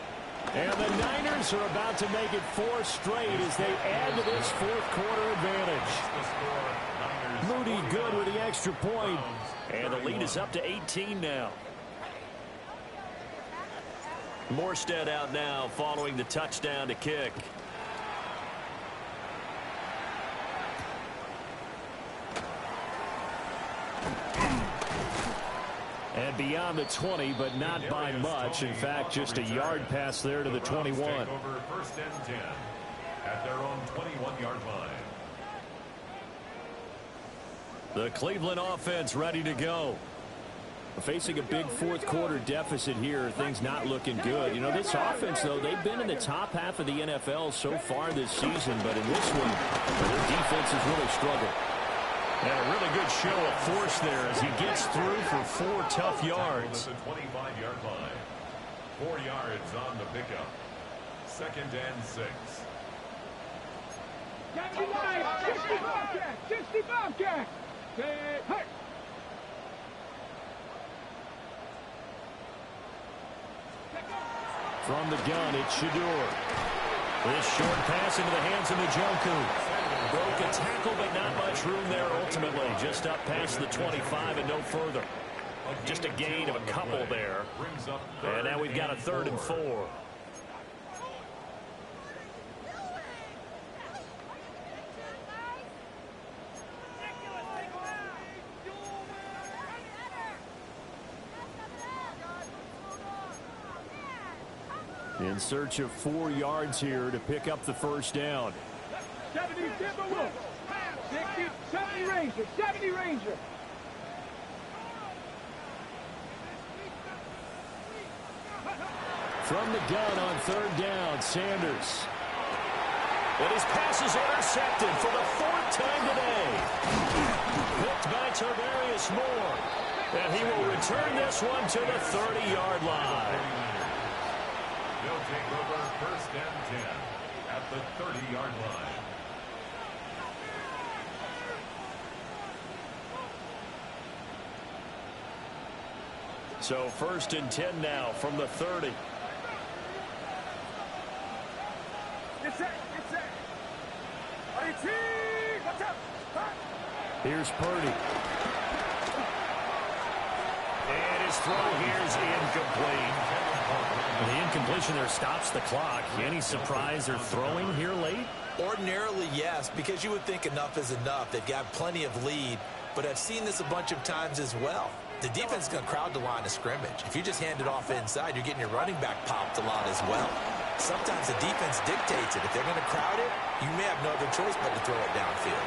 And the Niners are about to make it 4 straight as they add to this 4th quarter advantage. Moody good with the extra point. And the lead is up to 18 now. Morstead out now following the touchdown to kick. And beyond the 20, but not by much. In fact, just a yard pass there to the 21. Over 1st and 10 at their own 21-yard line. The Cleveland offense ready to go. Facing a big 4th quarter deficit here, things not looking good. You know, this offense, though, they've been in the top half of the NFL so far this season, but in this one, their defense has really struggled. And a really good show of force there as he gets through for 4 tough yards. At the 25-yard line. 4 yards on the pickup. 2nd and 6. 60 Bobcat. Hey. From the gun, it's Shedeur. This short pass into the hands of Njoku. Broke a tackle, but not much room there ultimately. Just up past the 25 and no further. Just a gain of a couple there. And now we've got a 3rd and 4. In search of 4 yards here to pick up the 1st down. 70 Timberwolves. 60, 70 Ranger. 70 Ranger. From the gun on 3rd down, Sanders. And his pass is intercepted for the 4th time today. Picked by Tarvarius Moore. And he will return this one to the 30-yard line. They'll take over 1st and 10 at the 30-yard line. So 1st and 10 now from the 30. Here's Purdy. And his throw here is incomplete. The incompletion there stops the clock. Any surprise they're throwing here late? Ordinarily, yes, because you would think enough is enough. They've got plenty of lead, but I've seen this a bunch of times as well. The defense is going to crowd the line of scrimmage. If you just hand it off inside, you're getting your running back popped a lot as well. sometimes the defense dictates it. If they're going to crowd it, you may have no other choice but to throw it downfield.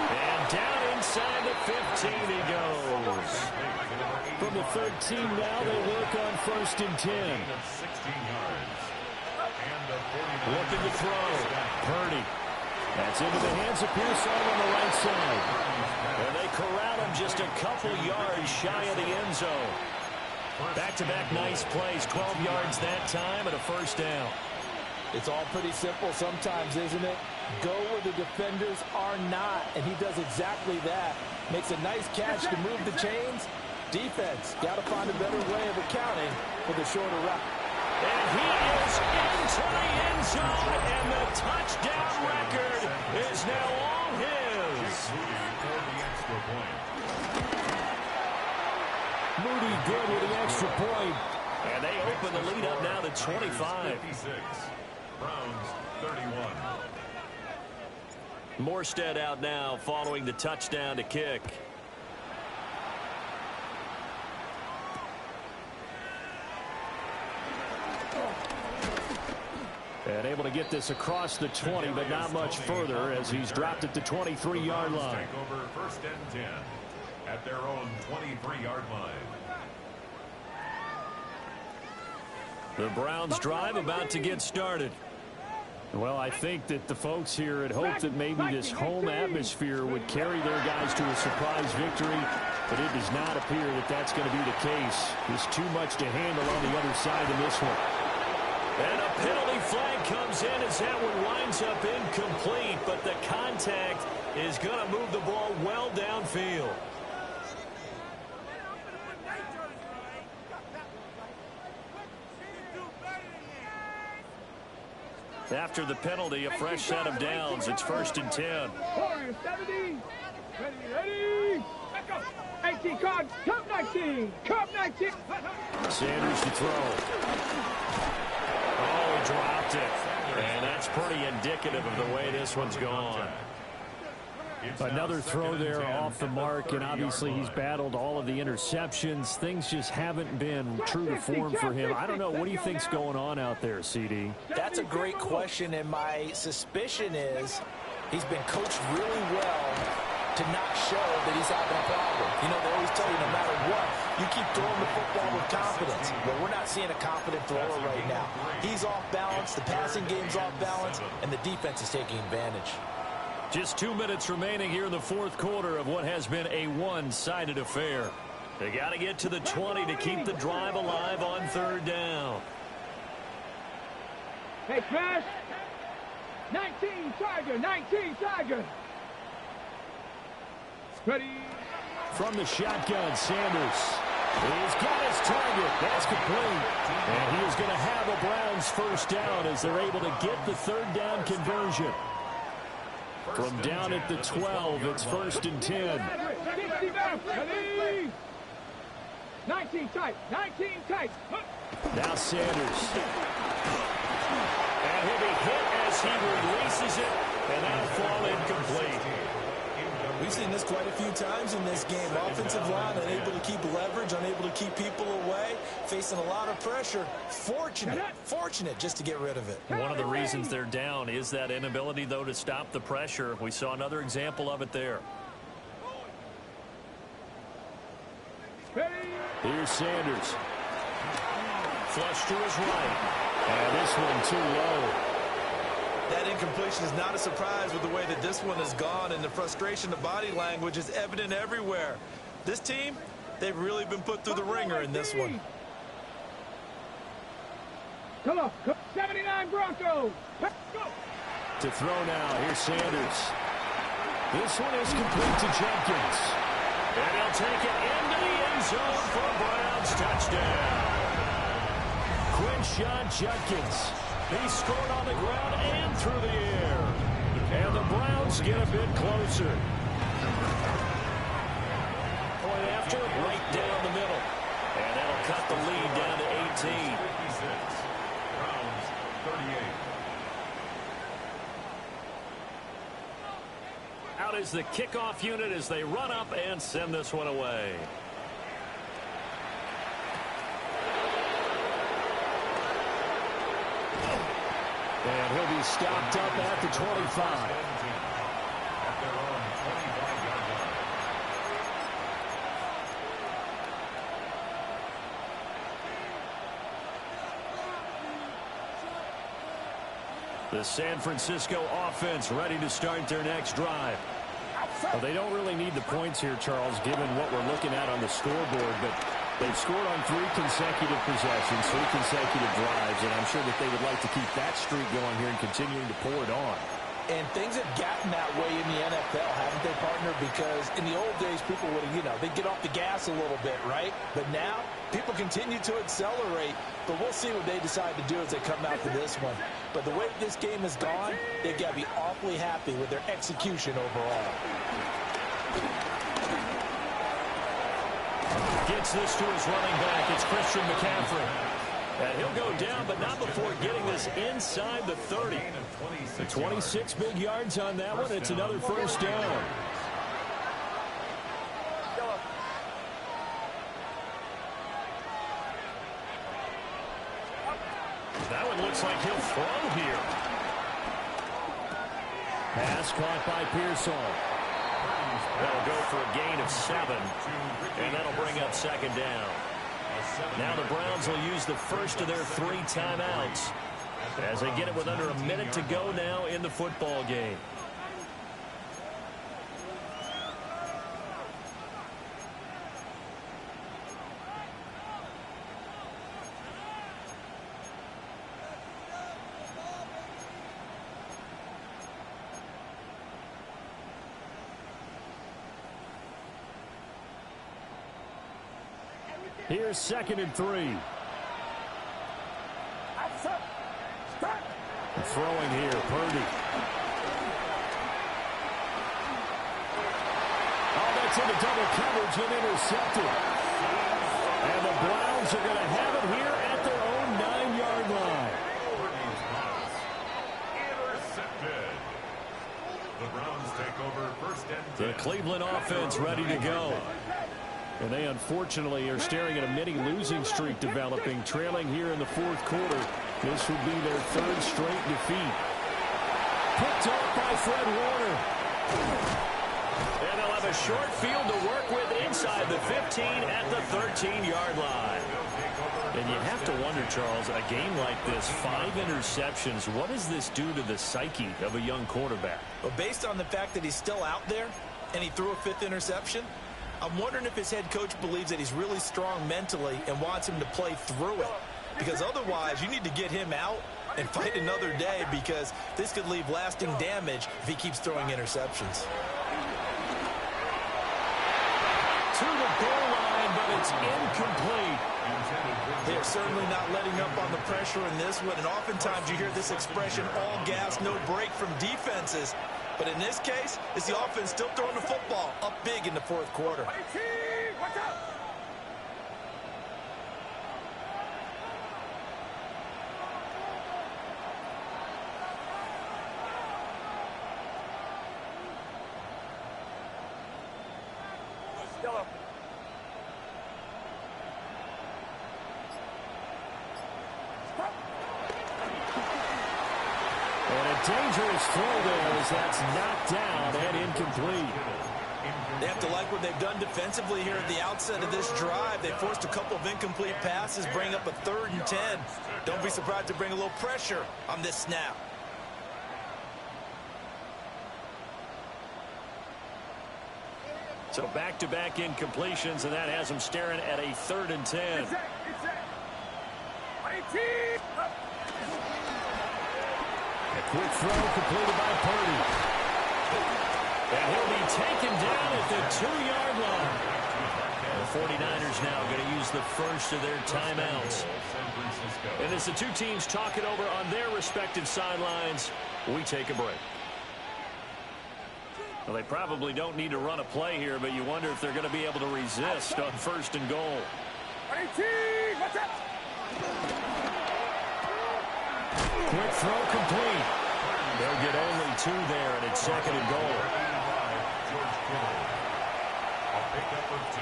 And down inside the 15 he goes. From the 13 now, they work on 1st and 10. 16 yards. Looking to throw. Purdy. That's into the hands of Pearson on the right side. And they corral him just a couple yards shy of the end zone. Back-to-back nice plays. 12 yards that time and a 1st down. It's all pretty simple sometimes, isn't it? Go where the defenders are not, and he does exactly that. Makes a nice catch to move the chains. Defense, got to find a better way of accounting for the shorter route. And he is into the end zone, and the touchdown record is now all his. Moody good with the extra point. And they open the lead up now to 25. 56. Browns 31. Morstead out now following the touchdown to kick. And able to get this across the 20, but not much further as he's dropped it to 23-yard line. Take over 1st and 10 at their own 23-yard line. The Browns drive about to get started. Well, I think that the folks here had hoped that maybe this home atmosphere would carry their guys to a surprise victory, but it does not appear that that's going to be the case. There's too much to handle on the other side in this one. And a penalty flag comes in as that one winds up incomplete, but the contact is going to move the ball well downfield. After the penalty, a fresh set of downs. It's 1st and 10. Warriors 70. Ready. Let's go. 18 card. Cup 19. Cup 19. Sanders to throw. Oh, he dropped it. And that's pretty indicative of the way this one's gone. Another throw there off the mark, and obviously he's battled all of the interceptions. Things just haven't been true to form for him. I don't know. What do you think's going on out there, CD? That's a great question, and my suspicion is he's been coached really well to not show that he's having a problem. You know, they always tell you no matter what, you keep throwing the football with confidence. Well, we're not seeing a confident thrower right now. He's off balance, the passing game's off balance, and the defense is taking advantage. Just 2 minutes remaining here in the 4th quarter of what has been a one-sided affair. They got to get to the 20 to keep the drive alive on 3rd down. Hey, Crash. 19 Tiger. 19 Tiger. Ready. From the shotgun, Sanders. He's got his target. That's complete. And he is going to have a Browns 1st down as they're able to get the 3rd down conversion. From down at the 12, it's 1st and 10. 19 tight. 19 tight. Now Sanders. And he'll be hit as he releases it, and that'll fall incomplete. We've seen this quite a few times in this game. Offensive line unable to keep leverage, unable to keep people away, facing a lot of pressure. Fortunate just to get rid of it. One of the reasons they're down is that inability, though, to stop the pressure. We saw another example of it there. Here's Sanders. Flush to his right. And this one too low. That incompletion is not a surprise with the way that this one has gone, and the frustration, the body language is evident everywhere. This team, they've really been put through the ringer in this one. Come on, 79 Broncos. To throw now, here's Sanders. This one is complete to Jenkins. And he'll take it into the end zone for a Browns touchdown. Quinshon Judkins. He scored on the ground and through the air. And the Browns get a bit closer. Point after, right down the middle. And that'll cut the lead down to 18. 56. Browns 38. Out is the kickoff unit as they run up and send this one away. And he'll be stopped up at the 25. At their own 25-yard line. The San Francisco offense ready to start their next drive. Well, they don't really need the points here, Charles, given what we're looking at on the scoreboard, but they've scored on 3 consecutive possessions, 3 consecutive drives, and I'm sure that they would like to keep that streak going here and continuing to pour it on. And things have gotten that way in the NFL, haven't they, partner? Because in the old days, people would have, they'd get off the gas a little bit, right? But now, people continue to accelerate. But we'll see what they decide to do as they come out to this one. But the way this game has gone, they've got to be awfully happy with their execution overall. Gets this to his running back. It's Christian McCaffrey. And he'll go down, but not before getting this inside the 30. 26 big yards on that one. It's another first down. That one looks like he'll throw here. Pass caught by Pearsall. That'll go for a gain of 7, and that'll bring up second down. Now the Browns will use the first of their 3 timeouts as they get it with under a minute to go now in the football game. Here's 2nd and 3. Throwing here, Purdy. Oh, that's into double coverage and intercepted. And the Browns are going to have it here at their own 9-yard line. Intercepted. The Browns take over first and 10. The Cleveland offense ready to go. And they unfortunately are staring at a mini losing streak developing, trailing here in the 4th quarter. This would be their 3rd straight defeat. Picked up by Fred Warner. And they'll have a short field to work with inside the 15 at the 13-yard line. And you have to wonder, Charles, a game like this, 5 interceptions, what does this do to the psyche of a young quarterback? Well, based on the fact that he's still out there and he threw a 5th interception, I'm wondering if his head coach believes that he's really strong mentally and wants him to play through it. Because otherwise, you need to get him out and fight another day, because this could leave lasting damage if he keeps throwing interceptions. To the goal line, but it's incomplete. They're certainly not letting up on the pressure in this one, and oftentimes you hear this expression, all gas, no break, from defenses. But in this case, it's the offense still throwing the football up big in the 4th quarter. Watch out! Dangerous throw there as that's knocked down and incomplete. They have to like what they've done defensively here at the outset of this drive. They forced a couple of incomplete passes, bring up a 3rd and 10. Don't be surprised to bring a little pressure on this snap. So back-to-back incompletions, and that has them staring at a 3rd and 10. Quick throw completed by Purdy. And he'll be taken down at the 2-yard line. The 49ers now going to use the first of their timeouts. And as the 2 teams talk it over on their respective sidelines, we take a break. Well, they probably don't need to run a play here, but you wonder if they're going to be able to resist on 1st and goal. Quick throw complete. They'll get only 2 there, and it's 2nd and goal. George Kittle. A pickup of 2.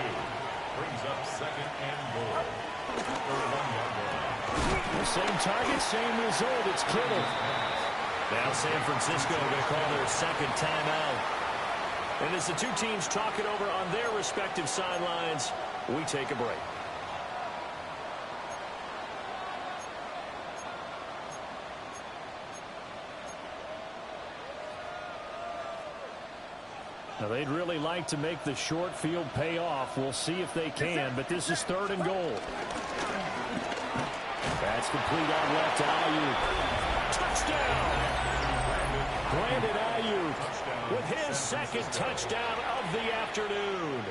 Brings up 2nd and goal. At their 1-yard line. The same target, same result. It's Kittle. Now San Francisco going to call their second timeout. And as the two teams talk it over on their respective sidelines, we take a break. Now they'd really like to make the short field pay off. We'll see if they can, but this is 3rd and goal. That's complete on left to Ayuk. Touchdown! Brandon Ayuk with his second touchdown of the afternoon.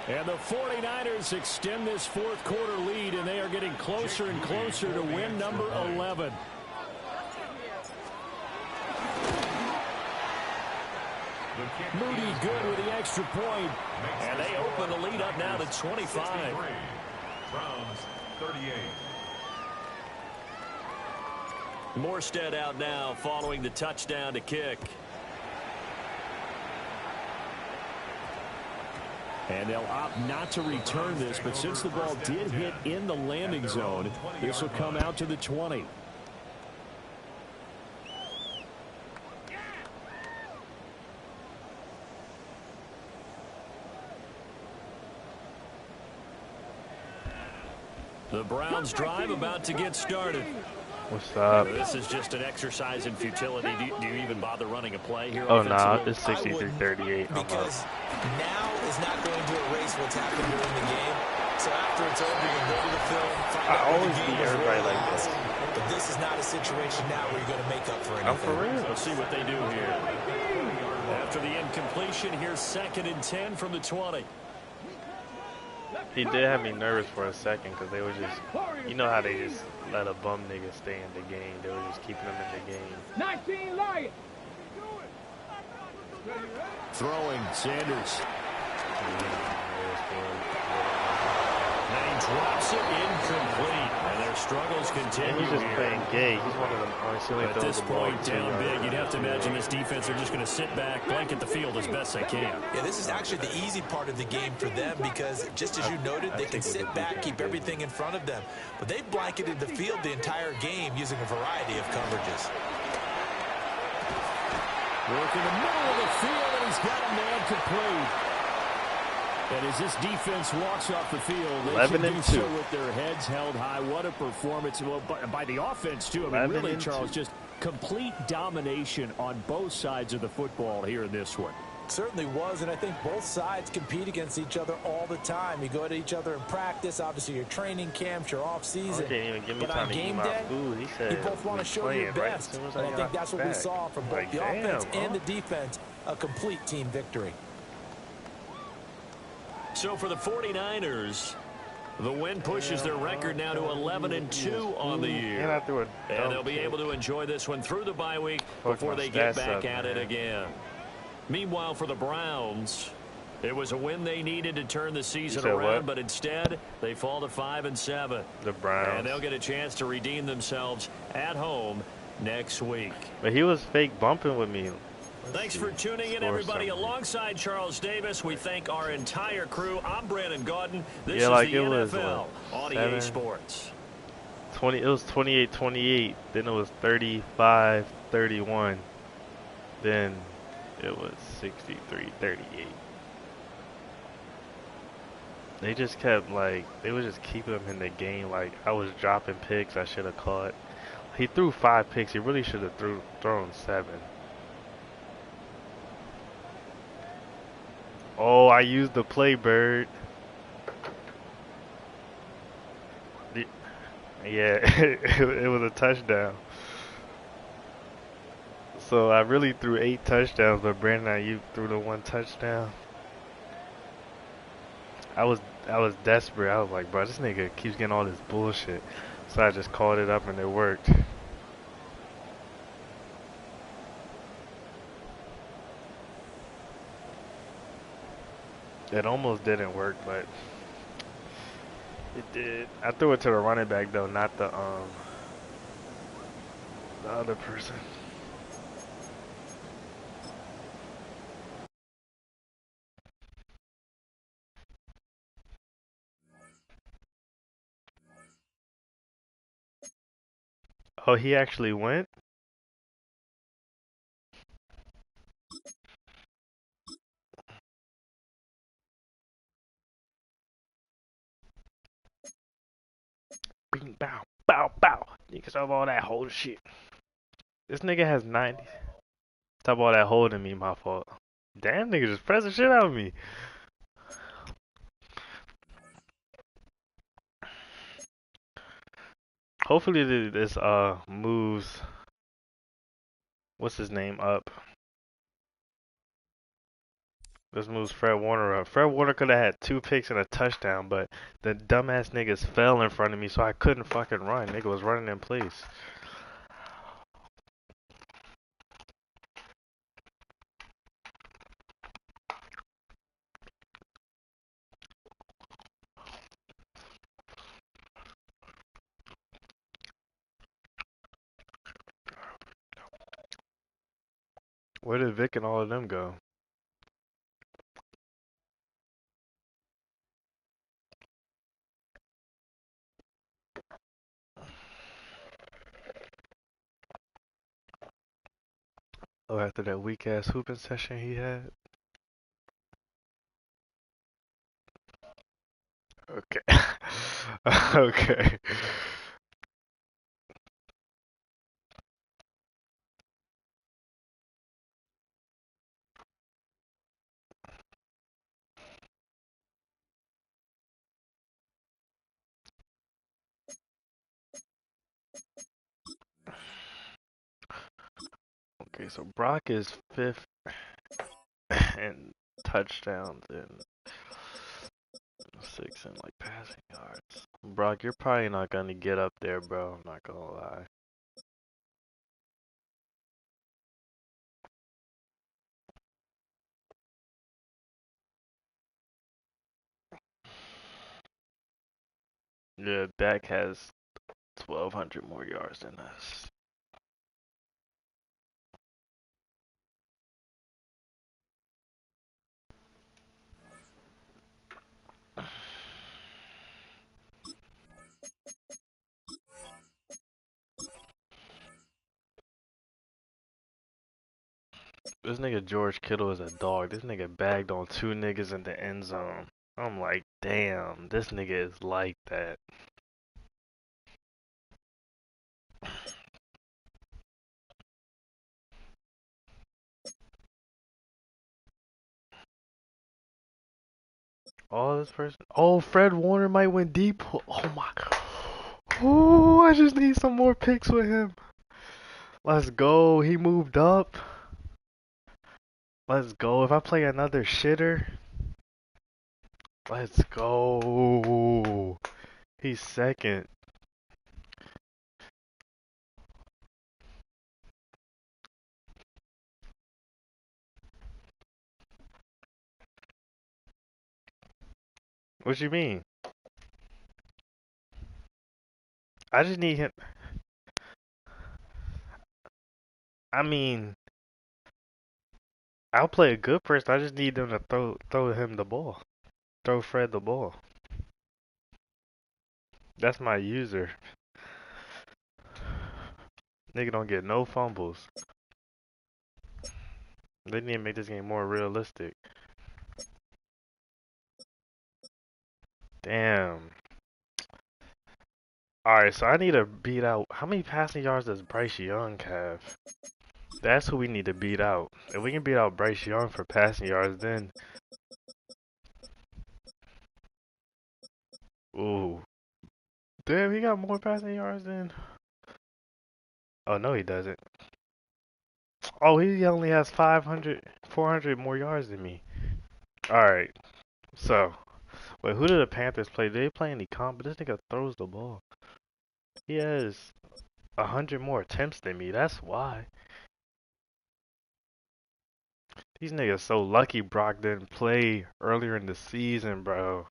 And the 49ers extend this fourth quarter lead, and they are getting closer and closer to win number 11. Moody good with the extra point, and they open the lead up now to 25. Browns 38. Morstead out now following the touchdown to kick. And they'll opt not to return this, but since the ball did hit in the landing zone, this will come out to the 20. The Browns drive about to get started. What's up? This is just an exercise in futility. Do you even bother running a play here? Oh, no, it's 63-38. Because now is not going to erase what's happened during the game. So after it's over, you can go to the film, find out what the game is really like. But this is not a situation now where you're going to make up for anything. Oh, for real? Let's see what they do here. After the incompletion, here's 2nd and 10 from the 20. He did have me nervous for a second because they were just, you know how they just let a bum nigga stay in the game. They were just keeping him in the game. 19 Lions. Throwing, Sanders. And he drops it incomplete. And their struggles continue. And he's just here. playing gay. He's one of them constantly At this point, down big, you'd have to imagine this defense are just going to sit back, blanket the field as best they can. Yeah, this is actually the easy part of the game for them because, just as you noted, they can sit back, keep everything in front of them. But they've blanketed the field the entire game using a variety of coverages. Work in the middle of the field, and he's got a man complete. And as this defense walks off the field, they can do so with their heads held high. What a performance. Well, by the offense, too. I mean, really, Charles, just complete domination on both sides of the football here in this one. Certainly was, and I think both sides compete against each other all the time. You go to each other in practice, obviously your training camps, your off-season. Can't even give me but time on to game eat my day, food. He said you both want to show your best. Right? And I think that's what we saw from both the offense and the defense, a complete team victory. So for the 49ers, the win pushes their record now to 11-2 on the year. And they'll be able to enjoy this one through the bye week before they get back at it again. Meanwhile, for the Browns, it was a win they needed to turn the season around, but instead they fall to 5-7. The Browns. And they'll get a chance to redeem themselves at home next week. But he was fake bumping with me. Thanks for tuning in, everybody. Alongside Charles Davis, we thank our entire crew. I'm Brandon Gaudin. This is the NFL on EA Sports. It was 28-28. Then it was 35-31. Then it was 63-38. They just kept, they were just keeping him in the game. Like, I was dropping picks I should have caught. He threw 5 picks. He really should have thrown 7. Oh, I used the play, Bird. Yeah, it was a touchdown. So I really threw 8 touchdowns, but Brandon Ayuk threw the 1 touchdown. I was desperate. I was like, bro, this nigga keeps getting all this bullshit. So I just called it up and it worked. It almost didn't work, but it did. I threw it to the running back though, not the other person. Oh, he actually went? Bing, bow, bow, bow. Niggas have all that whole shit. This nigga has 90. Talk about that holding me, my fault. Damn, nigga just press the shit out of me. Hopefully this moves, what's his name, up. This moves Fred Warner up. Fred Warner could have had 2 picks and a touchdown, but the dumbass niggas fell in front of me, so I couldn't fucking run. Nigga was running in place. Where did Vic and all of them go? Oh, after that weak ass hooping session he had? Okay. Okay. Okay, so Brock is 5th in touchdowns and 6th in like passing yards. Brock, you're probably not gonna get up there, bro. I'm not gonna lie. Yeah, Dak has 1,200 more yards than us. This nigga George Kittle is a dog. This nigga bagged on 2 niggas in the end zone. I'm like, damn, this nigga is like that. Oh, this person. Oh, Fred Warner might win deep. Oh my god. Oh, I just need some more picks with him. Let's go. He moved up. Let's go. If I play another shitter. Let's go. He's 2nd. What you mean? I just need him. I mean, I'll play a good person. I just need them to throw him the ball. Throw Fred the ball. That's my user. Nigga don't get no fumbles. They need to make this game more realistic. Damn. Alright, so I need to beat out. How many passing yards does Bryce Young have? That's who we need to beat out. If we can beat out Bryce Young for passing yards, then. Ooh. Damn, he got more passing yards than. Oh, no, he doesn't. Oh, he only has 500, 400 more yards than me. Alright, so. Wait, who did the Panthers play? Did they play any comp? But this nigga throws the ball. He has 100 more attempts than me. That's why. These niggas so lucky Brock didn't play earlier in the season, bro.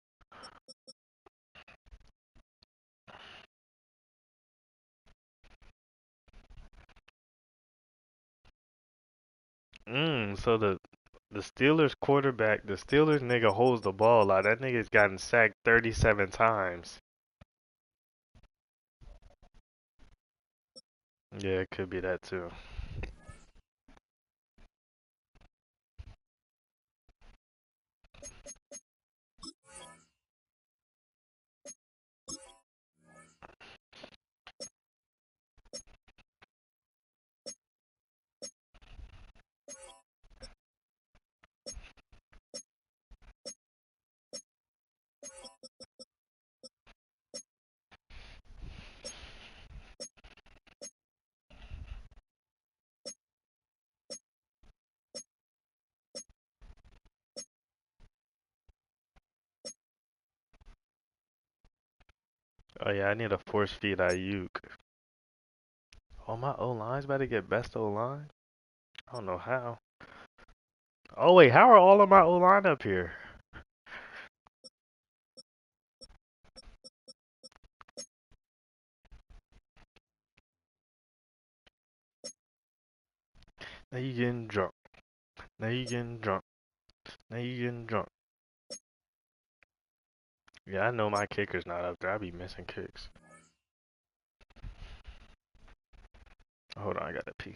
So the Steelers quarterback, the Steelers nigga holds the ball a lot. That nigga's gotten sacked 37 times. Yeah, it could be that too. Oh yeah, I need a force feed Ayuk. Oh, my O-line's about to get best O-line? I don't know how. Oh wait, how are all of my O-line up here? Now you getting drunk. Now you getting drunk. Now you getting drunk. Yeah, I know my kicker's not up there. I be missing kicks. Hold on, I gotta pee.